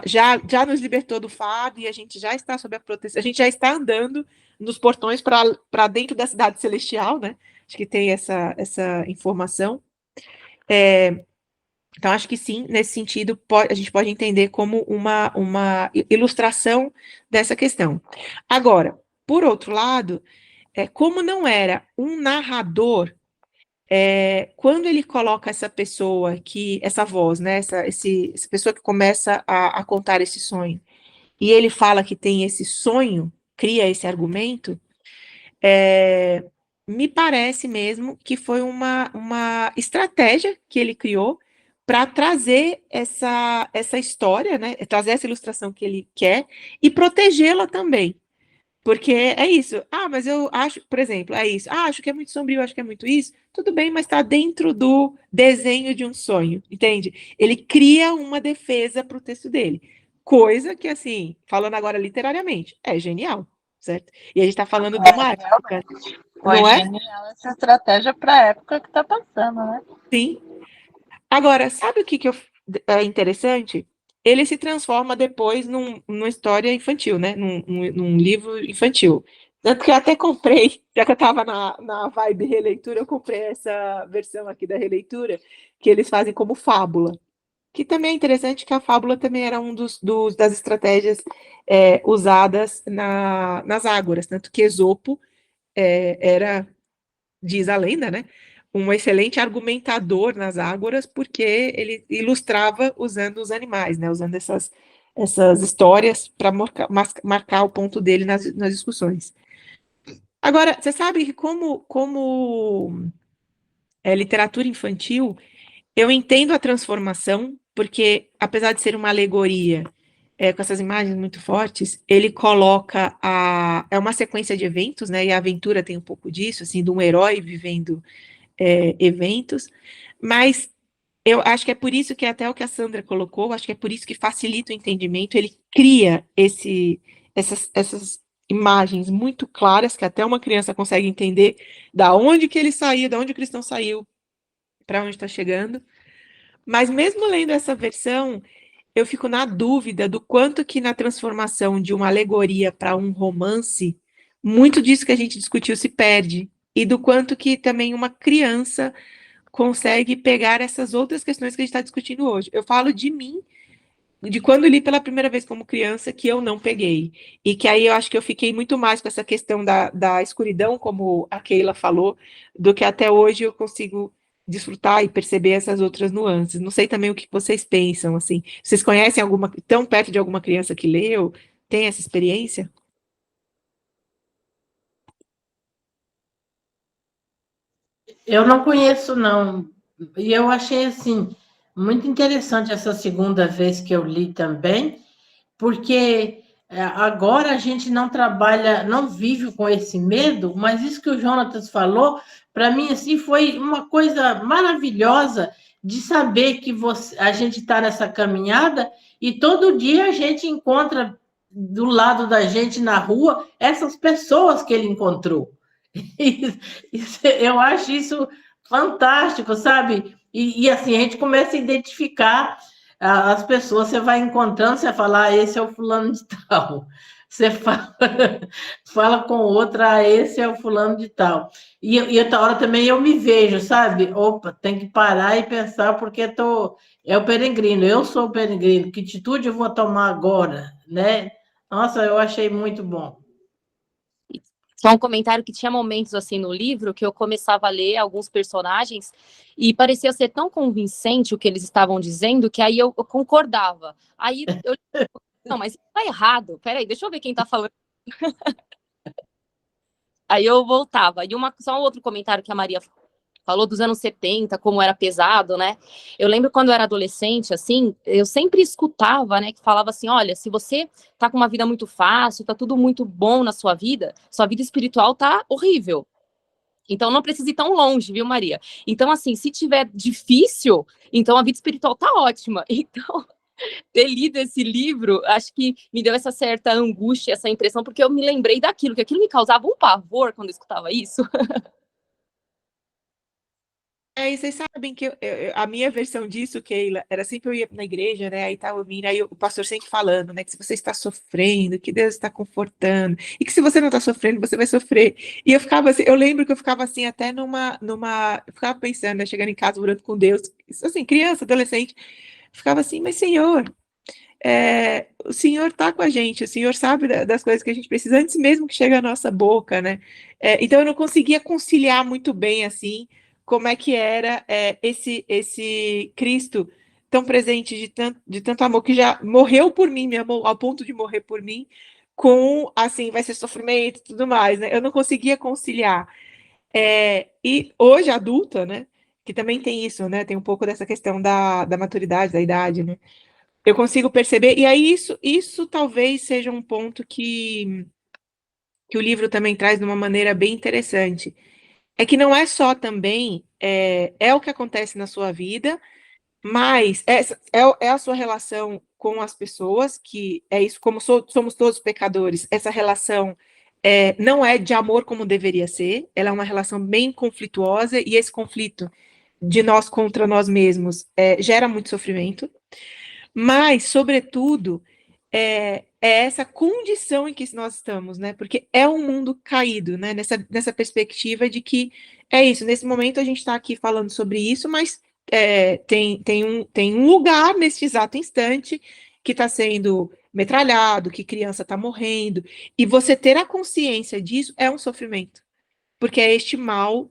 já nos libertou do fardo e a gente já está sob a proteção, a gente já está andando nos portões para dentro da cidade celestial, né? Acho que tem essa informação. Então, acho que sim, nesse sentido, a gente pode entender como uma ilustração dessa questão. Agora, por outro lado, como não era um narrador, quando ele coloca essa pessoa essa voz, né, essa pessoa que começa a contar esse sonho, e ele fala que tem esse sonho, cria esse argumento, me parece mesmo que foi uma estratégia que ele criou para trazer essa história, né, trazer essa ilustração que ele quer e protegê-la também. Porque é isso. Mas eu acho, por exemplo, é isso. Acho que é muito sombrio, acho que é muito isso. Tudo bem, mas está dentro do desenho de um sonho, entende? Ele cria uma defesa para o texto dele. Coisa que, assim, falando agora literariamente, é genial, certo? E a gente está falando de uma época. Foi Não é? genial essa estratégia para a época que está passando, né? Sim. Agora, sabe o que é interessante? Ele se transforma depois numa história infantil, né? Num livro infantil. Tanto que eu até comprei, já que eu estava na vibe releitura, eu comprei essa versão aqui da releitura, que eles fazem como fábula. Que também é interessante que a fábula também era um das estratégias usadas nas ágoras. Tanto que Esopo diz a lenda, né? Um excelente argumentador nas ágoras, porque ele ilustrava usando os animais, né? Usando essas histórias para marcar o ponto dele nas discussões. Agora, você sabe que como é literatura infantil, eu entendo a transformação, porque apesar de ser uma alegoria, com essas imagens muito fortes, ele coloca é uma sequência de eventos, né? E a aventura tem um pouco disso, assim, de um herói vivendo eventos, mas eu acho que é por isso que até o que a Sandra colocou, acho que é por isso que facilita o entendimento, ele cria essas imagens muito claras, que até uma criança consegue entender da onde que ele saiu, da onde o cristão saiu, para onde está chegando. Mas mesmo lendo essa versão, eu fico na dúvida do quanto que na transformação de uma alegoria para um romance, muito disso que a gente discutiu se perde, e do quanto que também uma criança consegue pegar essas outras questões que a gente está discutindo hoje. Eu falo de mim, de quando li pela primeira vez como criança, que eu não peguei. E que aí eu acho que eu fiquei muito mais com essa questão da escuridão, como a Keila falou, do que até hoje eu consigo desfrutar e perceber essas outras nuances. Não sei também o que vocês pensam, assim. Vocês conhecem alguma, tão perto de alguma criança que leu? Tem essa experiência? Eu não conheço, não. E eu achei, assim, muito interessante essa segunda vez que eu li também, porque agora a gente não trabalha, não vive com esse medo, mas isso que o Jonatas falou, para mim, assim, foi uma coisa maravilhosa de saber que a gente está nessa caminhada e todo dia a gente encontra do lado da gente na rua essas pessoas que ele encontrou. Eu acho isso fantástico, sabe? Assim, a gente começa a identificar as pessoas, você vai encontrando, você fala, esse é o fulano de tal. Você fala com outra, esse é o fulano de tal. E outra hora também eu me vejo, sabe? Opa, tem que parar e pensar, porque é o peregrino, eu sou o peregrino, que atitude eu vou tomar agora, né? Nossa, eu achei muito bom. Só um comentário que tinha momentos assim no livro que eu começava a ler alguns personagens e parecia ser tão convincente o que eles estavam dizendo que aí eu concordava. Aí eu não, mas tá errado. Peraí, deixa eu ver quem tá falando. Aí eu voltava. E só um outro comentário que a Maria falou dos anos 70, como era pesado, né? Eu lembro quando eu era adolescente, assim, eu sempre escutava, né, que falava assim, olha, se você tá com uma vida muito fácil, tá tudo muito bom na sua vida espiritual tá horrível. Então não precisa ir tão longe, viu, Maria? Então, assim, se tiver difícil, então a vida espiritual tá ótima. Então, ter lido esse livro, acho que me deu essa certa angústia, essa impressão, porque eu me lembrei daquilo, que aquilo me causava um pavor quando eu escutava isso. E vocês sabem que a minha versão disso, Keila, era sempre eu ia na igreja, né? Aí tava ouvindo, aí o pastor sempre falando, né? Que se você está sofrendo, que Deus está confortando, e que se você não está sofrendo, você vai sofrer. E eu ficava assim, eu lembro que eu ficava assim, até eu ficava pensando, né? Chegando em casa, orando com Deus, assim, criança, adolescente, ficava assim, mas Senhor, o Senhor está com a gente, o Senhor sabe das coisas que a gente precisa, antes mesmo que chegue à nossa boca, né? Então eu não conseguia conciliar muito bem, assim, como é que era esse Cristo tão presente de tanto amor, que já morreu por mim, me amou ao ponto de morrer por mim, com, assim, vai ser sofrimento e tudo mais, né? Eu não conseguia conciliar. E hoje, adulta, né, que também tem isso, né, tem um pouco dessa questão da maturidade, da idade, né? Eu consigo perceber, e aí isso talvez seja um ponto que o livro também traz de uma maneira bem interessante. É que não é só também, é o que acontece na sua vida, mas é a sua relação com as pessoas, que é isso, como somos todos pecadores, essa relação não é de amor como deveria ser, ela é uma relação bem conflituosa, e esse conflito de nós contra nós mesmos gera muito sofrimento. Mas, sobretudo, é essa condição em que nós estamos, né? Porque é um mundo caído, né? Nessa perspectiva de que é isso. Nesse momento a gente está aqui falando sobre isso, mas tem um lugar neste exato instante que está sendo metralhado, que criança está morrendo, e você ter a consciência disso é um sofrimento. Porque é este mal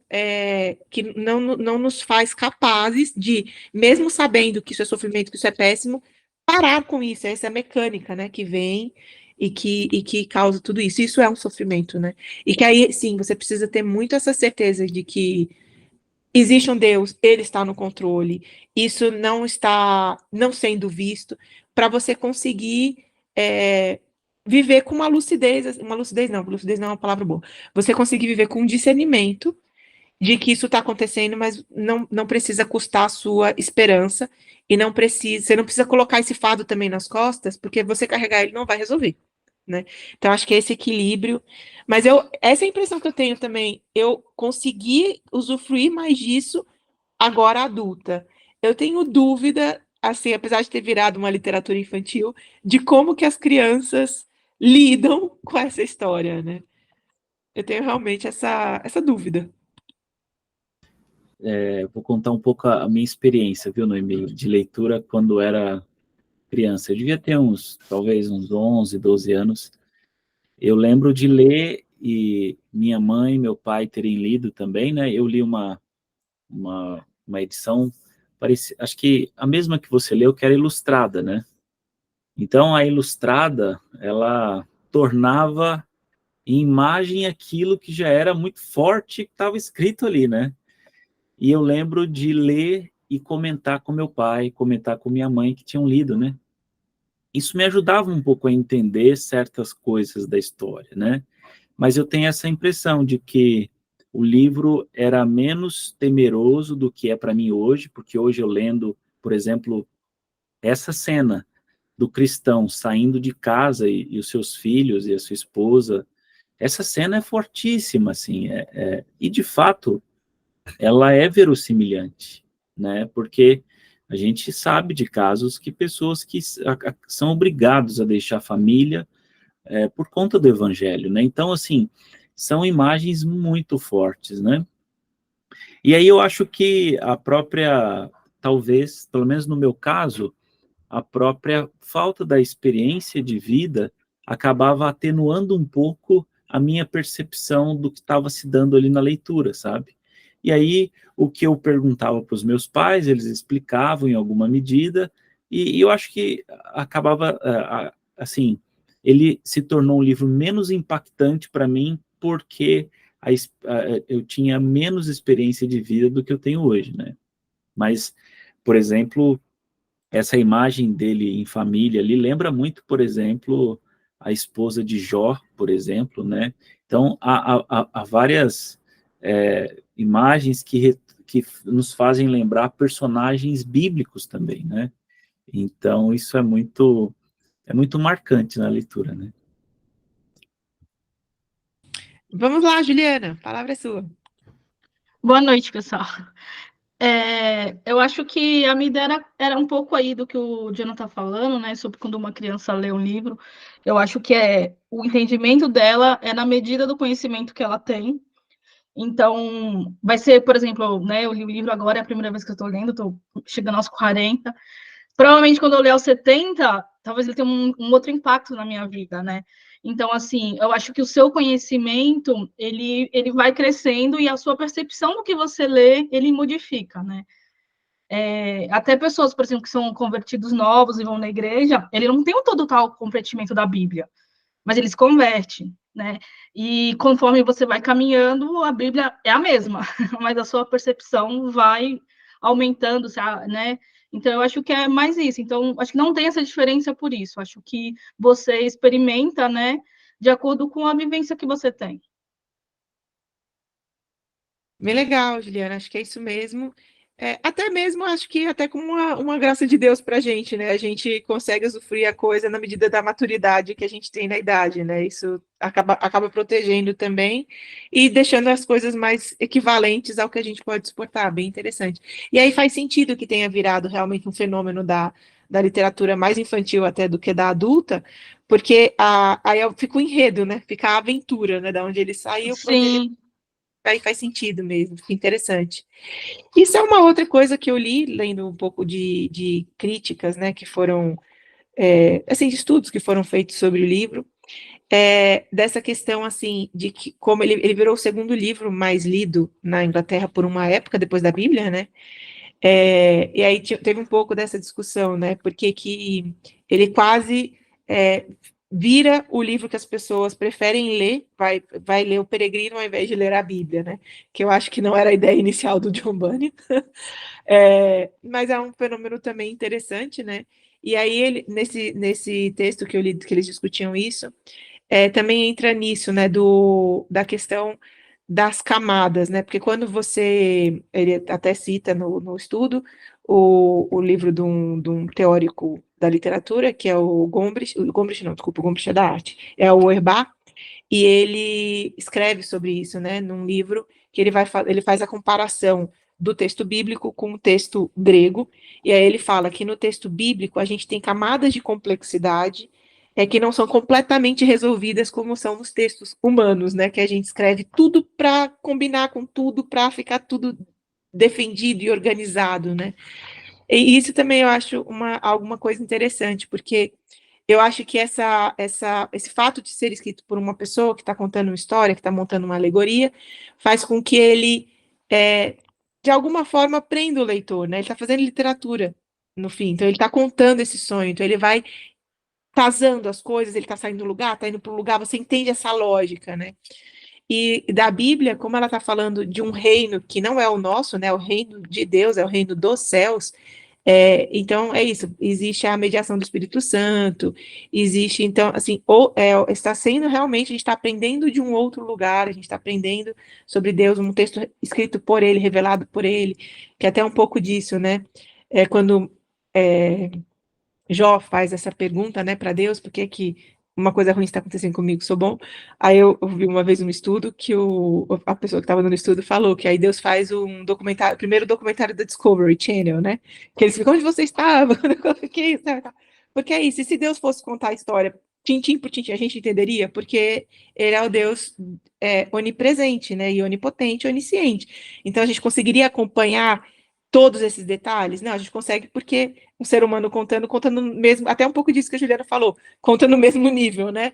que não nos faz capazes de, mesmo sabendo que isso é sofrimento, que isso é péssimo, parar com isso, essa mecânica, né, que vem e que causa tudo isso. Isso é um sofrimento, né? E que aí, sim, você precisa ter muito essa certeza de que existe um Deus, ele está no controle, isso não está não sendo visto, para você conseguir viver com uma lucidez não é uma palavra boa, você conseguir viver com um discernimento de que isso está acontecendo, mas não precisa custar a sua esperança, e você não precisa colocar esse fardo também nas costas, porque você carregar ele não vai resolver, né? Então, acho que é esse equilíbrio, mas essa é a impressão que eu tenho também, eu consegui usufruir mais disso agora adulta. Eu tenho dúvida, assim, apesar de ter virado uma literatura infantil, de como que as crianças lidam com essa história, né? Eu tenho realmente essa dúvida. Vou contar um pouco a minha experiência, viu, Noemi, de leitura quando era criança. Eu devia ter talvez uns 11, 12 anos. Eu lembro de ler e minha mãe e meu pai terem lido também, né? Eu li uma edição, acho que a mesma que você leu, que era ilustrada, né? Então, a ilustrada, ela tornava em imagem aquilo que já era muito forte que estava escrito ali, né? E eu lembro de ler e comentar com meu pai, comentar com minha mãe que tinham lido, né? Isso me ajudava um pouco a entender certas coisas da história, né? Mas eu tenho essa impressão de que o livro era menos temeroso do que é para mim hoje, porque hoje eu lendo, por exemplo, essa cena do cristão saindo de casa e os seus filhos e a sua esposa, essa cena é fortíssima, assim, e de fato ela é verossimilhante, né? Porque a gente sabe de casos que pessoas que são obrigados a deixar a família por conta do evangelho, né? Então, assim, são imagens muito fortes, né? E aí eu acho que a própria, talvez, pelo menos no meu caso, a própria falta da experiência de vida acabava atenuando um pouco a minha percepção do que estava se dando ali na leitura, sabe? E aí, o que eu perguntava para os meus pais, eles explicavam em alguma medida, e eu acho que acabava, assim, ele se tornou um livro menos impactante para mim, porque eu tinha menos experiência de vida do que eu tenho hoje, né? Mas, por exemplo, essa imagem dele em família ali lembra muito, por exemplo, a esposa de Jó, por exemplo, né? Então, há várias imagens que nos fazem lembrar personagens bíblicos também, né? Então, isso é muito marcante na leitura, né? Vamos lá, Juliana, a palavra é sua. Boa noite, pessoal. Eu acho que a minha ideia era um pouco aí do que o Jonathan está falando, né? Sobre quando uma criança lê um livro. Eu acho que o entendimento dela é na medida do conhecimento que ela tem. Então, vai ser, por exemplo, né? Eu li o livro agora, é a primeira vez que eu estou lendo, estou chegando aos 40. Provavelmente, quando eu ler aos 70, talvez ele tenha um outro impacto na minha vida, né? Então, assim, eu acho que o seu conhecimento, ele vai crescendo e a sua percepção do que você lê, ele modifica, né? Até pessoas, por exemplo, que são convertidos novos e vão na igreja, ele não tem o total compreendimento da Bíblia, mas ele se converte, né? E conforme você vai caminhando, a Bíblia é a mesma, mas a sua percepção vai aumentando, né? Então, eu acho que é mais isso. Então, acho que não tem essa diferença por isso. Acho que você experimenta, né, de acordo com a vivência que você tem. Bem legal, Juliana, acho que é isso mesmo. Até mesmo, acho que até como uma graça de Deus para a gente, né? A gente consegue usufruir a coisa na medida da maturidade que a gente tem na idade, né? Isso acaba protegendo também e deixando as coisas mais equivalentes ao que a gente pode suportar, bem interessante. E aí faz sentido que tenha virado realmente um fenômeno da literatura mais infantil até do que da adulta, porque aí fica o enredo, né? Fica a aventura, né? Da onde ele saiu, para onde ele... Sim. Aí faz sentido mesmo, fica interessante. Isso é uma outra coisa que eu li, lendo um pouco de críticas, né, que foram, assim, de estudos que foram feitos sobre o livro, dessa questão, assim, de que como ele virou o segundo livro mais lido na Inglaterra por uma época, depois da Bíblia, né, e aí teve um pouco dessa discussão, né, porque que ele quase vira o livro que as pessoas preferem ler, vai ler o Peregrino ao invés de ler a Bíblia, né? Que eu acho que não era a ideia inicial do John Bunyan, mas é um fenômeno também interessante, né? E aí, ele, nesse texto que eu li, que eles discutiam isso, também entra nisso, né, da questão das camadas, né, porque quando ele até cita no estudo, o livro de um teórico da literatura, que é o Gombrich não, desculpa, o Gombrich é da arte, é o Auerbach, e ele escreve sobre isso, né, num livro que ele faz a comparação do texto bíblico com o texto grego, e aí ele fala que no texto bíblico a gente tem camadas de complexidade que não são completamente resolvidas como são nos textos humanos, né, que a gente escreve tudo para combinar com tudo, para ficar tudo defendido e organizado, né. E isso também eu acho alguma coisa interessante, porque eu acho que esse fato de ser escrito por uma pessoa que está contando uma história, que está montando uma alegoria, faz com que ele, de alguma forma, prenda o leitor, né? Ele está fazendo literatura, no fim, então ele está contando esse sonho, então ele vai tasando as coisas, ele está saindo do lugar, está indo para o lugar, você entende essa lógica, né? E da Bíblia, como ela está falando de um reino que não é o nosso, né? O reino de Deus, é o reino dos céus. Então, é isso, existe a mediação do Espírito Santo, existe, então, assim, está sendo realmente, a gente está aprendendo de um outro lugar, a gente está aprendendo sobre Deus, um texto escrito por ele, revelado por ele, que é até um pouco disso, né, quando Jó faz essa pergunta, né, para Deus, por que uma coisa ruim está acontecendo comigo, sou bom? Aí eu vi uma vez um estudo que a pessoa que estava dando o estudo falou que aí Deus faz um documentário, o primeiro documentário da Discovery Channel, né? Que eles ficam, onde você estava? Eu fiquei, porque é isso, e se Deus fosse contar a história tintim por tintim, a gente entenderia? Porque ele é o Deus onipresente, né? E onipotente, onisciente. Então a gente conseguiria acompanhar todos esses detalhes? Não, a gente consegue porque um ser humano contando mesmo, até um pouco disso que a Juliana falou, conta no mesmo nível, né?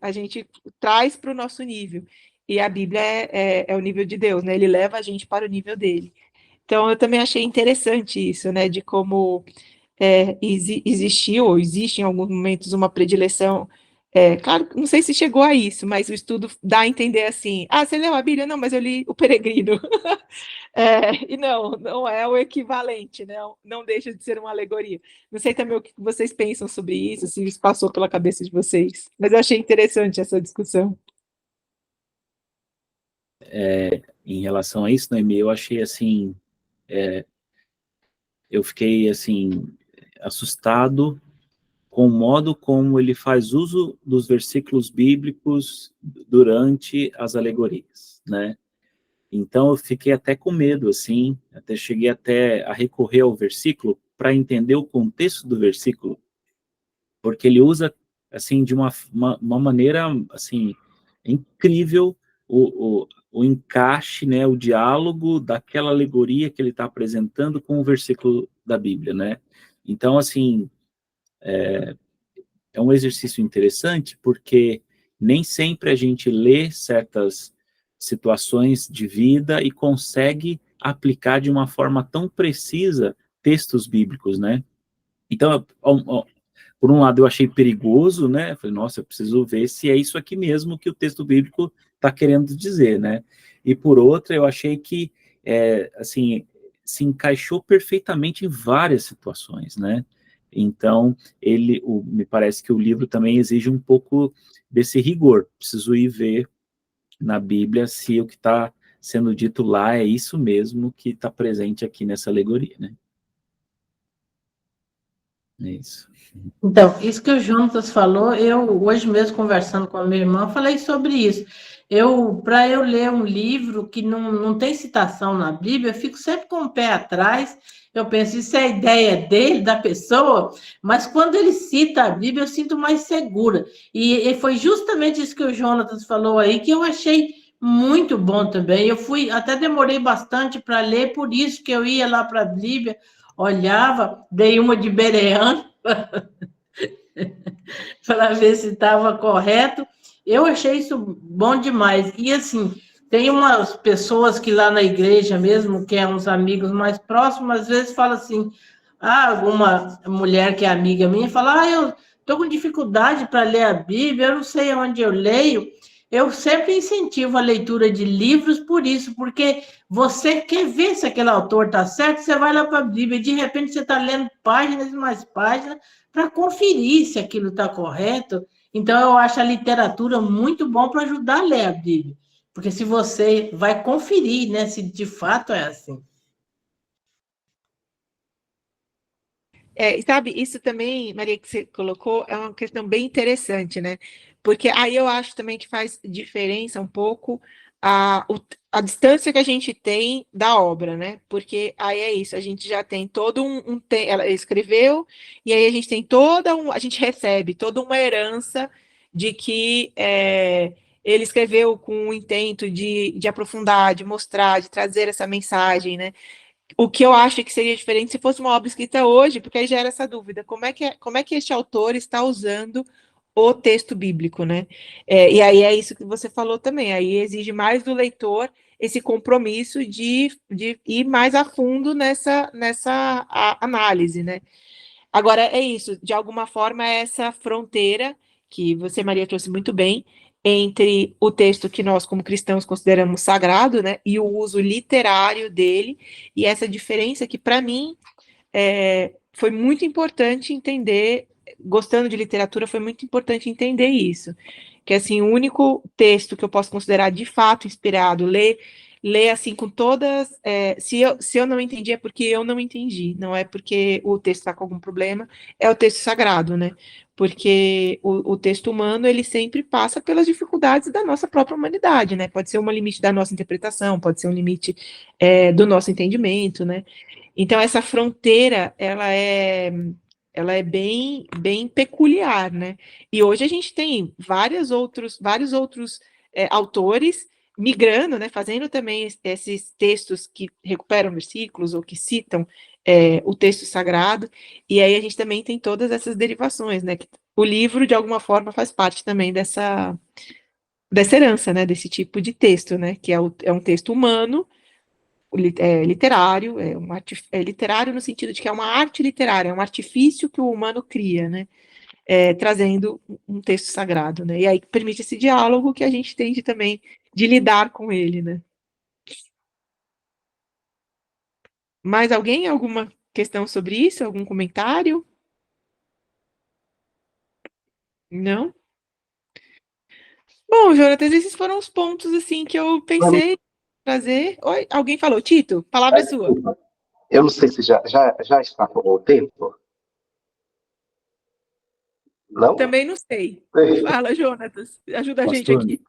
A gente traz para o nosso nível. E a Bíblia é o nível de Deus, né? Ele leva a gente para o nível dele. Então, eu também achei interessante isso, né? De como existiu ou existe em alguns momentos uma predileção. Claro, não sei se chegou a isso, mas o estudo dá a entender assim: você leu a Bíblia? Não, mas eu li O Peregrino. E não é o equivalente, né? Não deixa de ser uma alegoria. Não sei também o que vocês pensam sobre isso, se isso passou pela cabeça de vocês, mas eu achei interessante essa discussão. Em relação a isso, Noemi, eu achei assim, eu fiquei assim, assustado com o modo como ele faz uso dos versículos bíblicos durante as alegorias, né? Então eu fiquei até com medo, assim, cheguei até a recorrer ao versículo para entender o contexto do versículo, porque ele usa, assim, de uma maneira, assim, incrível o encaixe, né, o diálogo daquela alegoria que ele está apresentando com o versículo da Bíblia, né? Então, assim, é um exercício interessante, porque nem sempre a gente lê certas situações de vida e consegue aplicar de uma forma tão precisa textos bíblicos, né? Então, por um lado, eu achei perigoso, né? Falei, nossa, eu preciso ver se é isso aqui mesmo que o texto bíblico está querendo dizer, né? E por outra, eu achei que, assim, se encaixou perfeitamente em várias situações, né? Então, me parece que o livro também exige um pouco desse rigor. Preciso ir ver na Bíblia se o que está sendo dito lá é isso mesmo que está presente aqui nessa alegoria, né? É isso. Então, isso que o Jonas falou, eu hoje mesmo conversando com a minha irmã, falei sobre isso. Para eu ler um livro que não tem citação na Bíblia, eu fico sempre com o pé atrás. Eu penso, isso é a ideia dele, da pessoa, mas quando ele cita a Bíblia, eu sinto mais segura. E foi justamente isso que o Jonas falou aí, que eu achei muito bom também. Até demorei bastante para ler, por isso que eu ia lá para a Bíblia, olhava, dei uma de Bereano, para ver se estava correto. Eu achei isso bom demais. E, assim, tem umas pessoas que lá na igreja mesmo, que é uns amigos mais próximos, às vezes fala assim, alguma mulher que é amiga minha, fala, eu estou com dificuldade para ler a Bíblia, eu não sei onde eu leio. Eu sempre incentivo a leitura de livros por isso, porque você quer ver se aquele autor está certo, você vai lá para a Bíblia, e de repente você está lendo páginas e mais páginas para conferir se aquilo está correto. Então, eu acho a literatura muito bom para ajudar a ler a Bíblia, porque se você vai conferir, né, se de fato é assim. Sabe, isso também, Maria, que você colocou, é uma questão bem interessante, né? Porque aí eu acho também que faz diferença um pouco a distância que a gente tem da obra, né? Porque aí é isso, a gente já tem todo ela escreveu, e aí a gente tem a gente recebe toda uma herança de que ele escreveu com o intento de aprofundar, de mostrar, de trazer essa mensagem, né? O que eu acho que seria diferente se fosse uma obra escrita hoje, porque aí gera essa dúvida: como é que este autor está usando o texto bíblico, né? E aí é isso que você falou também, aí exige mais do leitor esse compromisso de ir mais a fundo nessa análise, né? Agora, é isso, de alguma forma, é essa fronteira que você, Maria, trouxe muito bem, entre o texto que nós, como cristãos, consideramos sagrado, né, e o uso literário dele, e essa diferença que, para mim, foi muito importante entender, gostando de literatura, foi muito importante entender isso, que, assim, o único texto que eu posso considerar de fato inspirado, ler assim com todas, se eu não entendi é porque eu não entendi, não é porque o texto está com algum problema, é o texto sagrado, né? Porque o texto humano, ele sempre passa pelas dificuldades da nossa própria humanidade, né? Pode ser um limite da nossa interpretação, pode ser um limite do nosso entendimento, né? Então, essa fronteira, ela é bem peculiar, né? E hoje a gente tem vários outros autores migrando, né, fazendo também esses textos que recuperam versículos ou que citam o texto sagrado, e aí a gente também tem todas essas derivações, né? Que o livro, de alguma forma, faz parte também dessa herança, né? Desse tipo de texto, né? Que é um texto humano, literário, é literário no sentido de que é uma arte literária, é um artifício que o humano cria, né? Trazendo um texto sagrado, né? E aí permite esse diálogo que a gente tem também de lidar com ele, né? Mais alguém? Alguma questão sobre isso? Algum comentário? Não? Bom, Jonatas, esses foram os pontos assim que eu pensei em trazer. Oi, alguém falou, Tito? Palavra é sua. Eu não sei se já está com o tempo. Não? Também não sei. Fala, Jonatas. Ajuda a gente Pastor, aqui.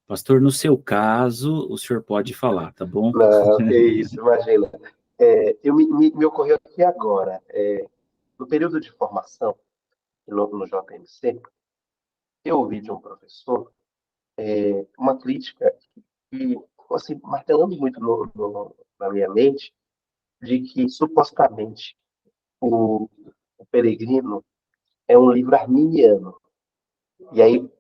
pastor, no seu caso, o senhor pode falar, tá bom? Não, que isso, imagina. Me ocorreu aqui agora. No período de formação, no JMC, eu ouvi de um professor uma crítica que ficou assim, martelando muito na minha mente, de que supostamente o Peregrino é um livro arminiano. E aí,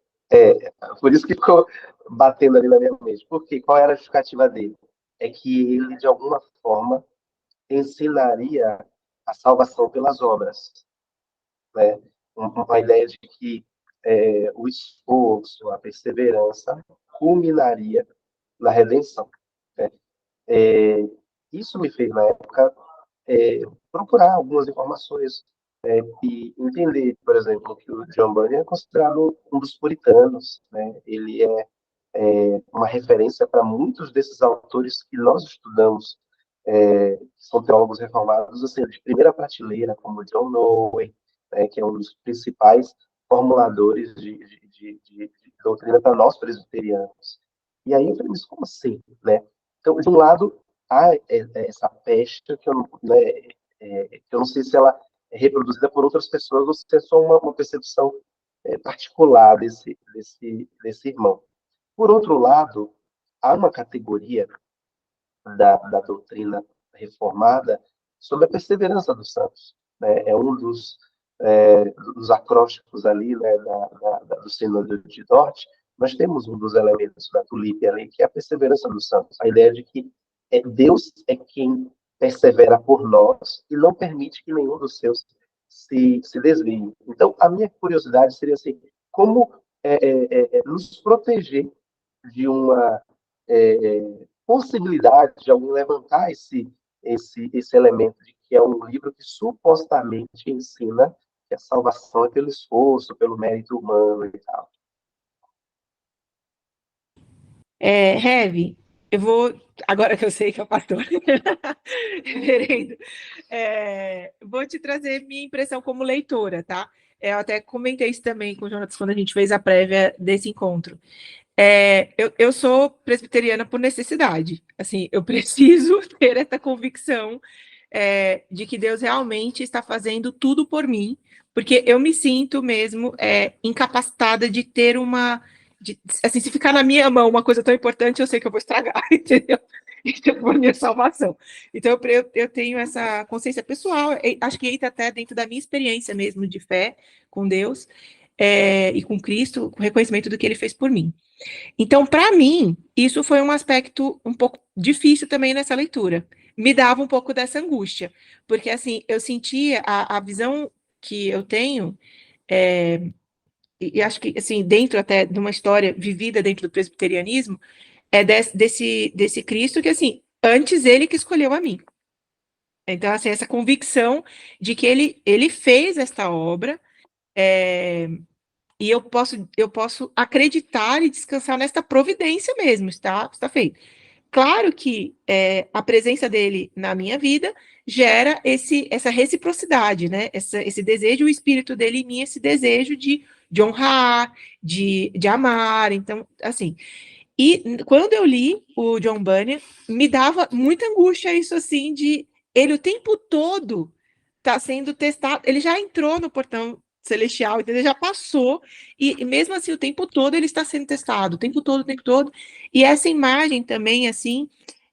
por isso que ficou batendo ali na minha mente. Por quê? Qual era a justificativa dele? É que ele, de alguma forma, ensinaria a salvação pelas obras, né? Uma ideia de que o esforço, a perseverança culminaria na redenção, né? Isso me fez, na época, procurar algumas informações e entender, por exemplo, que o John Bunyan é considerado um dos puritanos, né? Ele é uma referência para muitos desses autores que nós estudamos, que são teólogos reformados, assim, de primeira prateleira, como John Owen, né, que é um dos principais formuladores de doutrina para nós presbiterianos. E aí eu falei, mas como assim, né? Então, de um lado, há essa peste que eu não sei se ela é reproduzida por outras pessoas ou se é só uma percepção particular desse irmão. Por outro lado, há uma categoria da doutrina reformada sobre a perseverança dos santos, né? É um dos acrósticos ali, né, do Sínodo de Dort. Nós temos um dos elementos da tulipe ali, que é a perseverança dos santos. A ideia de que Deus é quem persevera por nós e não permite que nenhum dos seus se desvie. Então, a minha curiosidade seria assim, como nos proteger de uma possibilidade de alguém levantar esse elemento de que é um livro que supostamente ensina que a salvação é pelo esforço, pelo mérito humano e tal. Heavy, eu vou, agora que eu sei que é o pastor, reverendo, vou te trazer minha impressão como leitora, tá? Eu até comentei isso também com o Jonas quando a gente fez a prévia desse encontro. Eu sou presbiteriana por necessidade, assim, eu preciso ter essa convicção de que Deus realmente está fazendo tudo por mim, porque eu me sinto mesmo incapacitada de ter assim, se ficar na minha mão uma coisa tão importante, eu sei que eu vou estragar, entendeu? Isso for minha salvação. Então, eu tenho essa consciência pessoal, acho que entra até dentro da minha experiência mesmo de fé com Deus e com Cristo, com o reconhecimento do que Ele fez por mim. Então, para mim, isso foi um aspecto um pouco difícil também nessa leitura. Me dava um pouco dessa angústia, porque, assim, eu sentia a visão que eu tenho, e acho que, assim, dentro até de uma história vivida dentro do presbiterianismo, desse Cristo que, assim, antes ele que escolheu a mim. Então, assim, essa convicção de que ele fez esta obra, e eu posso acreditar e descansar nesta providência mesmo, está feito. Claro que a presença dele na minha vida gera essa reciprocidade, né? Esse desejo, o espírito dele em mim, esse desejo de honrar, de amar. Então, assim. E quando eu li o John Bunyan, me dava muita angústia isso, assim, de ele o tempo todo está sendo testado. Ele já entrou no portão celestial, entendeu? Ele já passou, e mesmo assim, o tempo todo ele está sendo testado, o tempo todo. E essa imagem também, assim,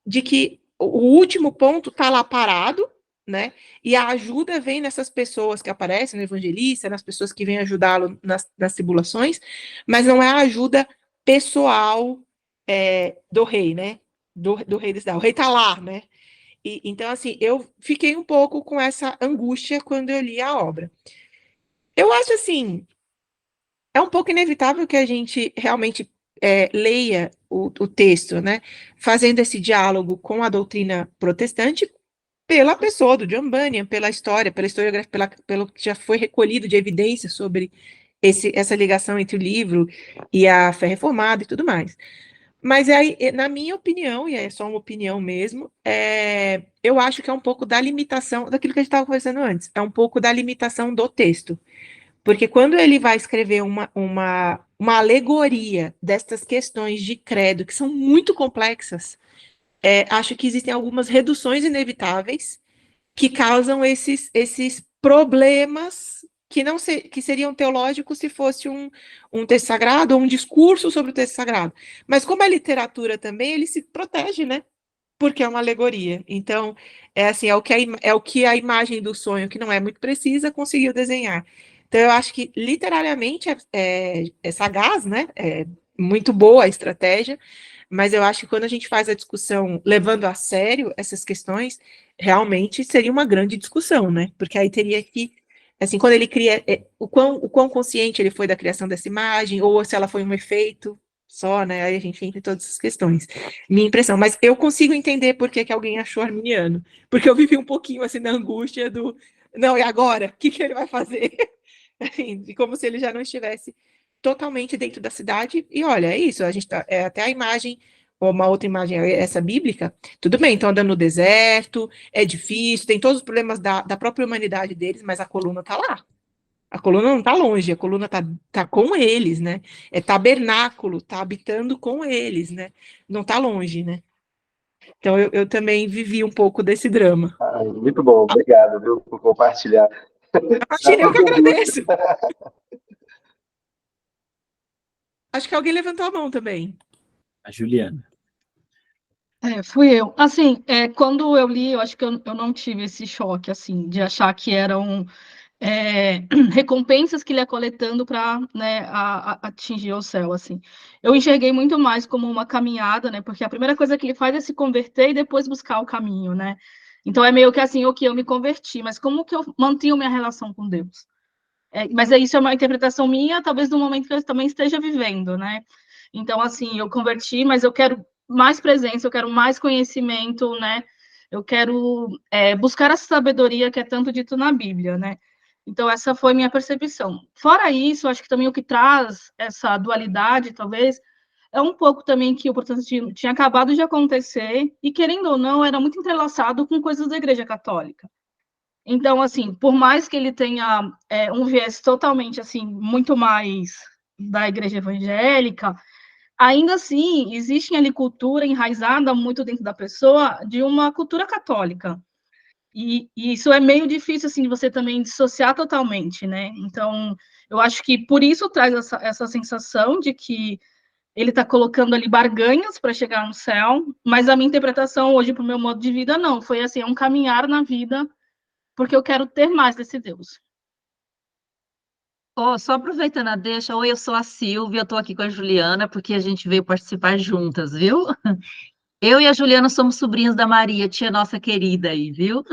de que o último ponto está lá parado, né? E a ajuda vem nessas pessoas que aparecem no evangelista, nas pessoas que vêm ajudá-lo nas tribulações, mas não é a ajuda pessoal do rei, né? Do rei de Israel. O rei está lá, né? Então, assim, eu fiquei um pouco com essa angústia quando eu li a obra. Eu acho, assim, é um pouco inevitável que a gente realmente leia o texto, né? Fazendo esse diálogo com a doutrina protestante pela pessoa do John Bunyan, pela historiografia, pelo que já foi recolhido de evidências sobre essa ligação entre o livro e a fé reformada e tudo mais. Mas aí, na minha opinião, e é só uma opinião mesmo, eu acho que é um pouco da limitação, daquilo que a gente estava conversando antes, é um pouco da limitação do texto. Porque quando ele vai escrever uma alegoria destas questões de credo, que são muito complexas, acho que existem algumas reduções inevitáveis que causam esses problemas que seriam teológicos se fosse um texto sagrado ou um discurso sobre o texto sagrado. Mas como é literatura também, ele se protege, né? Porque é uma alegoria. Então, assim, é o que a imagem do sonho, que não é muito precisa, conseguiu desenhar. Então, eu acho que literariamente é sagaz, né? É muito boa a estratégia, mas eu acho que quando a gente faz a discussão levando a sério essas questões, realmente seria uma grande discussão, né? Porque aí teria que, assim, quando ele cria, o quão consciente ele foi da criação dessa imagem, ou se ela foi um efeito só, né? Aí a gente entra em todas essas questões. Minha impressão, mas eu consigo entender por que alguém achou arminiano, porque eu vivi um pouquinho, assim, na angústia não, e agora? O que ele vai fazer? Assim, como se ele já não estivesse totalmente dentro da cidade, e olha, é isso, a gente até a imagem, ou uma outra imagem, essa bíblica, tudo bem, estão andando no deserto, é difícil, tem todos os problemas da própria humanidade deles, mas a coluna está lá, a coluna não está longe, a coluna tá com eles, né, é tabernáculo, está habitando com eles, né, não está longe, né, então eu também vivi um pouco desse drama. Muito bom, obrigado, viu, por compartilhar. Imagina, eu que agradeço. Acho que alguém levantou a mão também. A Juliana. Fui eu. Assim, quando eu li, eu acho que eu não tive esse choque, assim, de achar que eram recompensas que ele ia coletando para, né, atingir o céu, assim. Eu enxerguei muito mais como uma caminhada, né, porque a primeira coisa que ele faz é se converter e depois buscar o caminho, né. Então é meio que assim, ok, eu me converti, mas como que eu mantenho minha relação com Deus? Mas isso é uma interpretação minha, talvez no momento que eu também esteja vivendo, né? Então, assim, eu converti, mas eu quero mais presença, eu quero mais conhecimento, né? Eu quero buscar essa sabedoria que é tanto dito na Bíblia, né? Então, essa foi minha percepção. Fora isso, acho que também o que traz essa dualidade, talvez, é um pouco também que o protestantismo tinha acabado de acontecer e, querendo ou não, era muito entrelaçado com coisas da Igreja Católica. Então, assim, por mais que ele tenha um viés totalmente, assim, muito mais da Igreja Evangélica, ainda assim, existe ali cultura enraizada muito dentro da pessoa de uma cultura católica. E isso é meio difícil, assim, de você também dissociar totalmente, né? Então, eu acho que por isso traz essa sensação de que ele está colocando ali barganhas para chegar no céu, mas a minha interpretação hoje, para o meu modo de vida, não. Foi assim, é um caminhar na vida, porque eu quero ter mais desse Deus. Só aproveitando a deixa, oi, eu sou a Silvia, eu estou aqui com a Juliana, porque a gente veio participar juntas, viu? Eu e a Juliana somos sobrinhas da Maria, tia nossa querida aí, viu?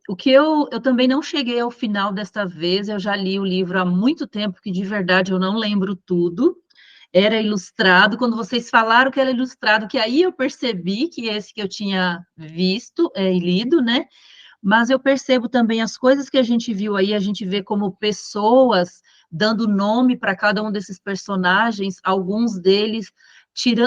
O que eu também não cheguei ao final desta vez, eu já li o livro há muito tempo, que de verdade eu não lembro tudo. Era ilustrado, quando vocês falaram que era ilustrado, que aí eu percebi que esse que eu tinha visto e lido, né? Mas eu percebo também as coisas que a gente viu aí, a gente vê como pessoas dando nome para cada um desses personagens, alguns deles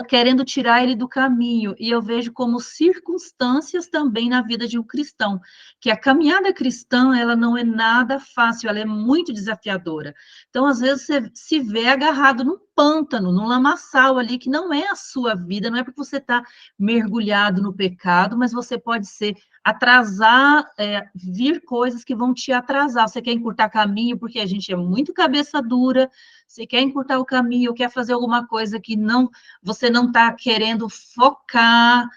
querendo tirar ele do caminho, e eu vejo como circunstâncias também na vida de um cristão, que a caminhada cristã, ela não é nada fácil, ela é muito desafiadora. Então, às vezes, você se vê agarrado num pântano, num lamaçal ali, que não é a sua vida, não é porque você está mergulhado no pecado, mas você pode ser atrasar, vir coisas que vão te atrasar. Você quer encurtar caminho, porque a gente é muito cabeça dura, você quer encurtar o caminho, quer fazer alguma coisa que você não está querendo focar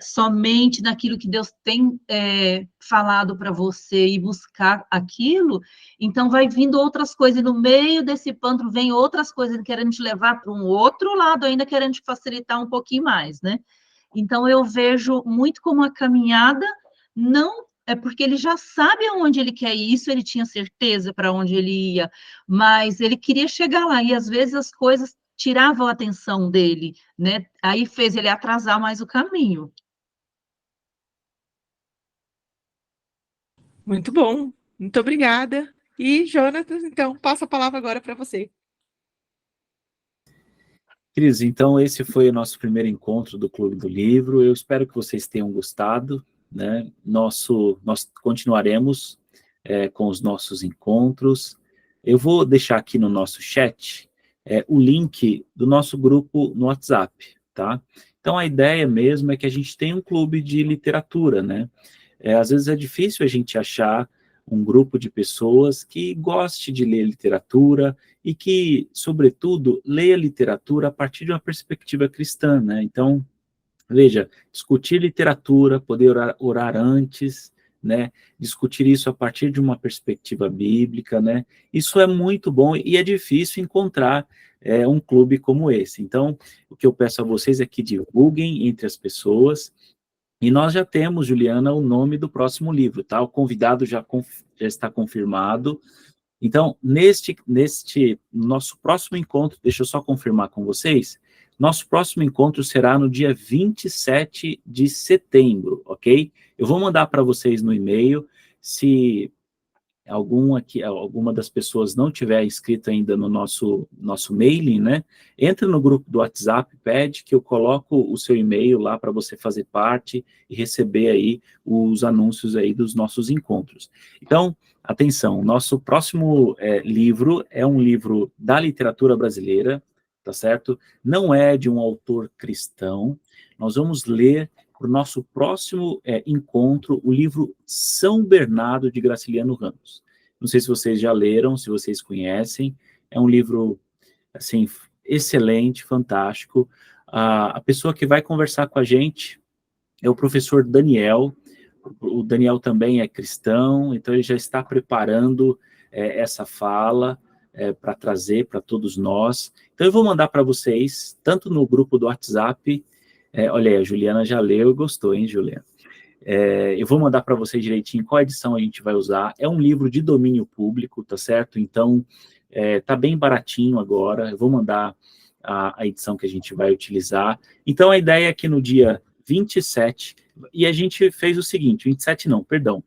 somente naquilo que Deus tem falado para você e buscar aquilo, então vai vindo outras coisas, e no meio desse pântano vem outras coisas querendo te levar para um outro lado, ainda querendo te facilitar um pouquinho mais, né? Então, eu vejo muito como a caminhada, não é porque ele já sabe aonde ele quer ir, isso ele tinha certeza para onde ele ia, mas ele queria chegar lá, e às vezes as coisas tiravam a atenção dele, né? Aí fez ele atrasar mais o caminho. Muito bom, muito obrigada. E, Jonatas, então, passo a palavra agora para você. Cris, então esse foi o nosso primeiro encontro do Clube do Livro. Eu espero que vocês tenham gostado, né? Nós continuaremos com os nossos encontros. Eu vou deixar aqui no nosso chat o link do nosso grupo no WhatsApp, tá? Então a ideia mesmo é que a gente tenha um clube de literatura, né? Às vezes é difícil a gente achar um grupo de pessoas que goste de ler literatura e que, sobretudo, leia literatura a partir de uma perspectiva cristã, né? Então, veja, discutir literatura, poder orar antes, né? Discutir isso a partir de uma perspectiva bíblica, né? Isso é muito bom e é difícil encontrar um clube como esse. Então, o que eu peço a vocês é que divulguem entre as pessoas. E nós já temos, Juliana, o nome do próximo livro, tá? O convidado já está confirmado. Então, neste nosso próximo encontro, deixa eu só confirmar com vocês, nosso próximo encontro será no dia 27 de setembro, ok? Eu vou mandar para vocês no e-mail, se alguma das pessoas não tiver inscrito ainda no nosso mailing, né? Entra no grupo do WhatsApp, pede que eu coloco o seu e-mail lá para você fazer parte e receber aí os anúncios aí dos nossos encontros. Então, atenção, nosso próximo livro é um livro da literatura brasileira, tá certo? Não é de um autor cristão. Nós vamos ler para o nosso próximo encontro o livro São Bernardo de Graciliano Ramos. Não sei se vocês já leram, se vocês conhecem. É um livro, assim, excelente, fantástico. A pessoa que vai conversar com a gente é o professor Daniel. O Daniel também é cristão, então ele já está preparando essa fala para trazer para todos nós. Então eu vou mandar para vocês, tanto no grupo do WhatsApp. Olha aí, a Juliana já leu e gostou, hein, Juliana? Eu vou mandar para vocês direitinho qual edição a gente vai usar. É um livro de domínio público, tá certo? Então, tá bem baratinho agora. Eu vou mandar a edição que a gente vai utilizar. Então, a ideia é que no dia 27, e a gente fez o seguinte, 27 não, perdão,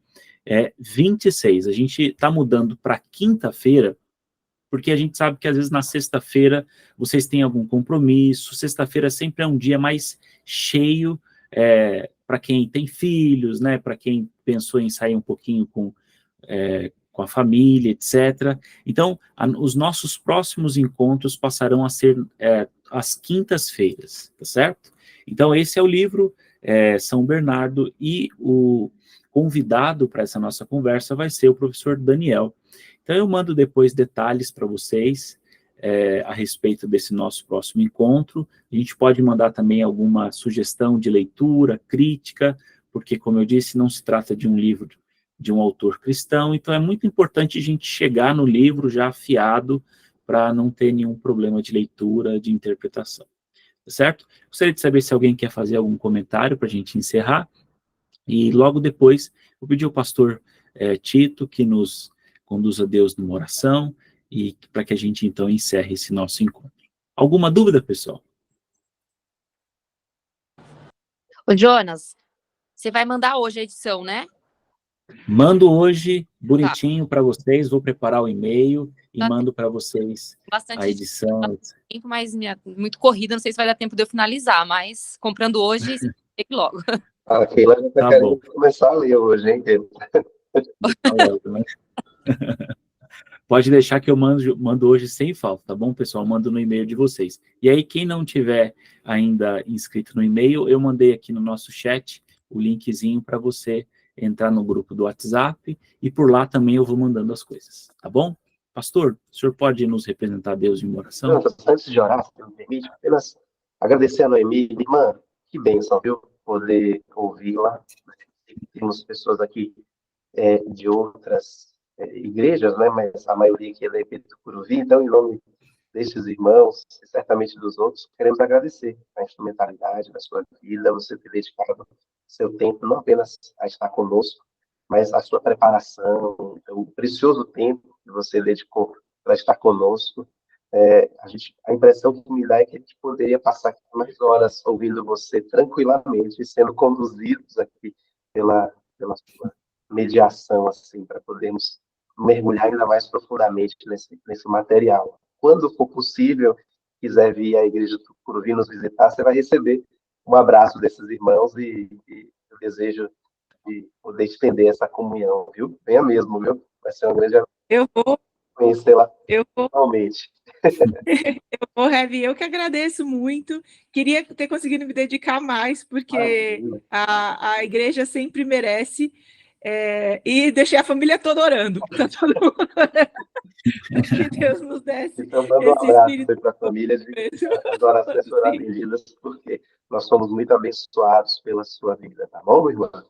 26, a gente está mudando para quinta-feira, porque a gente sabe que às vezes na sexta-feira vocês têm algum compromisso, sexta-feira sempre é um dia mais cheio, para quem tem filhos, né, para quem pensou em sair um pouquinho com a família, etc. Então, os nossos próximos encontros passarão a ser às quintas-feiras, tá certo? Então, esse é o livro São Bernardo, e o convidado para essa nossa conversa vai ser o professor Daniel. Então, eu mando depois detalhes para vocês a respeito desse nosso próximo encontro. A gente pode mandar também alguma sugestão de leitura, crítica, porque, como eu disse, não se trata de um livro de um autor cristão, então é muito importante a gente chegar no livro já afiado para não ter nenhum problema de leitura, de interpretação. Tá certo? Gostaria de saber se alguém quer fazer algum comentário para a gente encerrar, e logo depois vou pedir ao pastor Tito que nos conduza a Deus numa oração, e para que a gente então encerre esse nosso encontro. Alguma dúvida, pessoal? Ô, Jonas, você vai mandar hoje a edição, né? Mando hoje, bonitinho, para vocês, vou preparar o e-mail e mando para vocês a edição. Tempo, mas muito corrida, não sei se vai dar tempo de eu finalizar, mas comprando hoje, tem que logo. A Keila já está querendo começar a ler hoje, hein, Keila? Pode deixar que eu mando hoje sem falta, tá bom, pessoal? Mando no e-mail de vocês. E aí, quem não tiver ainda inscrito no e-mail, eu mandei aqui no nosso chat o linkzinho para você entrar no grupo do WhatsApp, e por lá também eu vou mandando as coisas, tá bom? Pastor, o senhor pode nos representar Deus em uma oração? Não, antes de orar, se me permite, apenas agradecer a Noemi. Irmã, que bênção, viu? Poder ouvi-la. Temos pessoas aqui de outras igrejas, né? Mas a maioria aqui é da IP do Tucuruvi, então, em nome destes irmãos, e certamente dos outros, queremos agradecer a instrumentalidade da sua vida, você ter dedicado seu tempo, não apenas a estar conosco, mas a sua preparação, o precioso tempo que você dedicou para estar conosco. A impressão que me dá é que a gente poderia passar mais horas ouvindo você tranquilamente, sendo conduzidos aqui pela sua mediação, assim, para podermos mergulhar ainda mais profundamente nesse material. Quando for possível, quiser vir à Igreja do Tucuruvi nos visitar, você vai receber um abraço desses irmãos, e eu desejo de poder estender essa comunhão, viu? Venha mesmo, viu? Vai ser uma grande Eu vou conhecê-la totalmente. Heavy, eu que agradeço muito. Queria ter conseguido me dedicar mais, porque a igreja sempre merece. E deixei a família toda orando. Tá todo mundo orando. Que Deus nos desse então, dando um abraço para a família, as orações foram atendidas, porque nós somos muito abençoados pela sua vida, tá bom, irmã?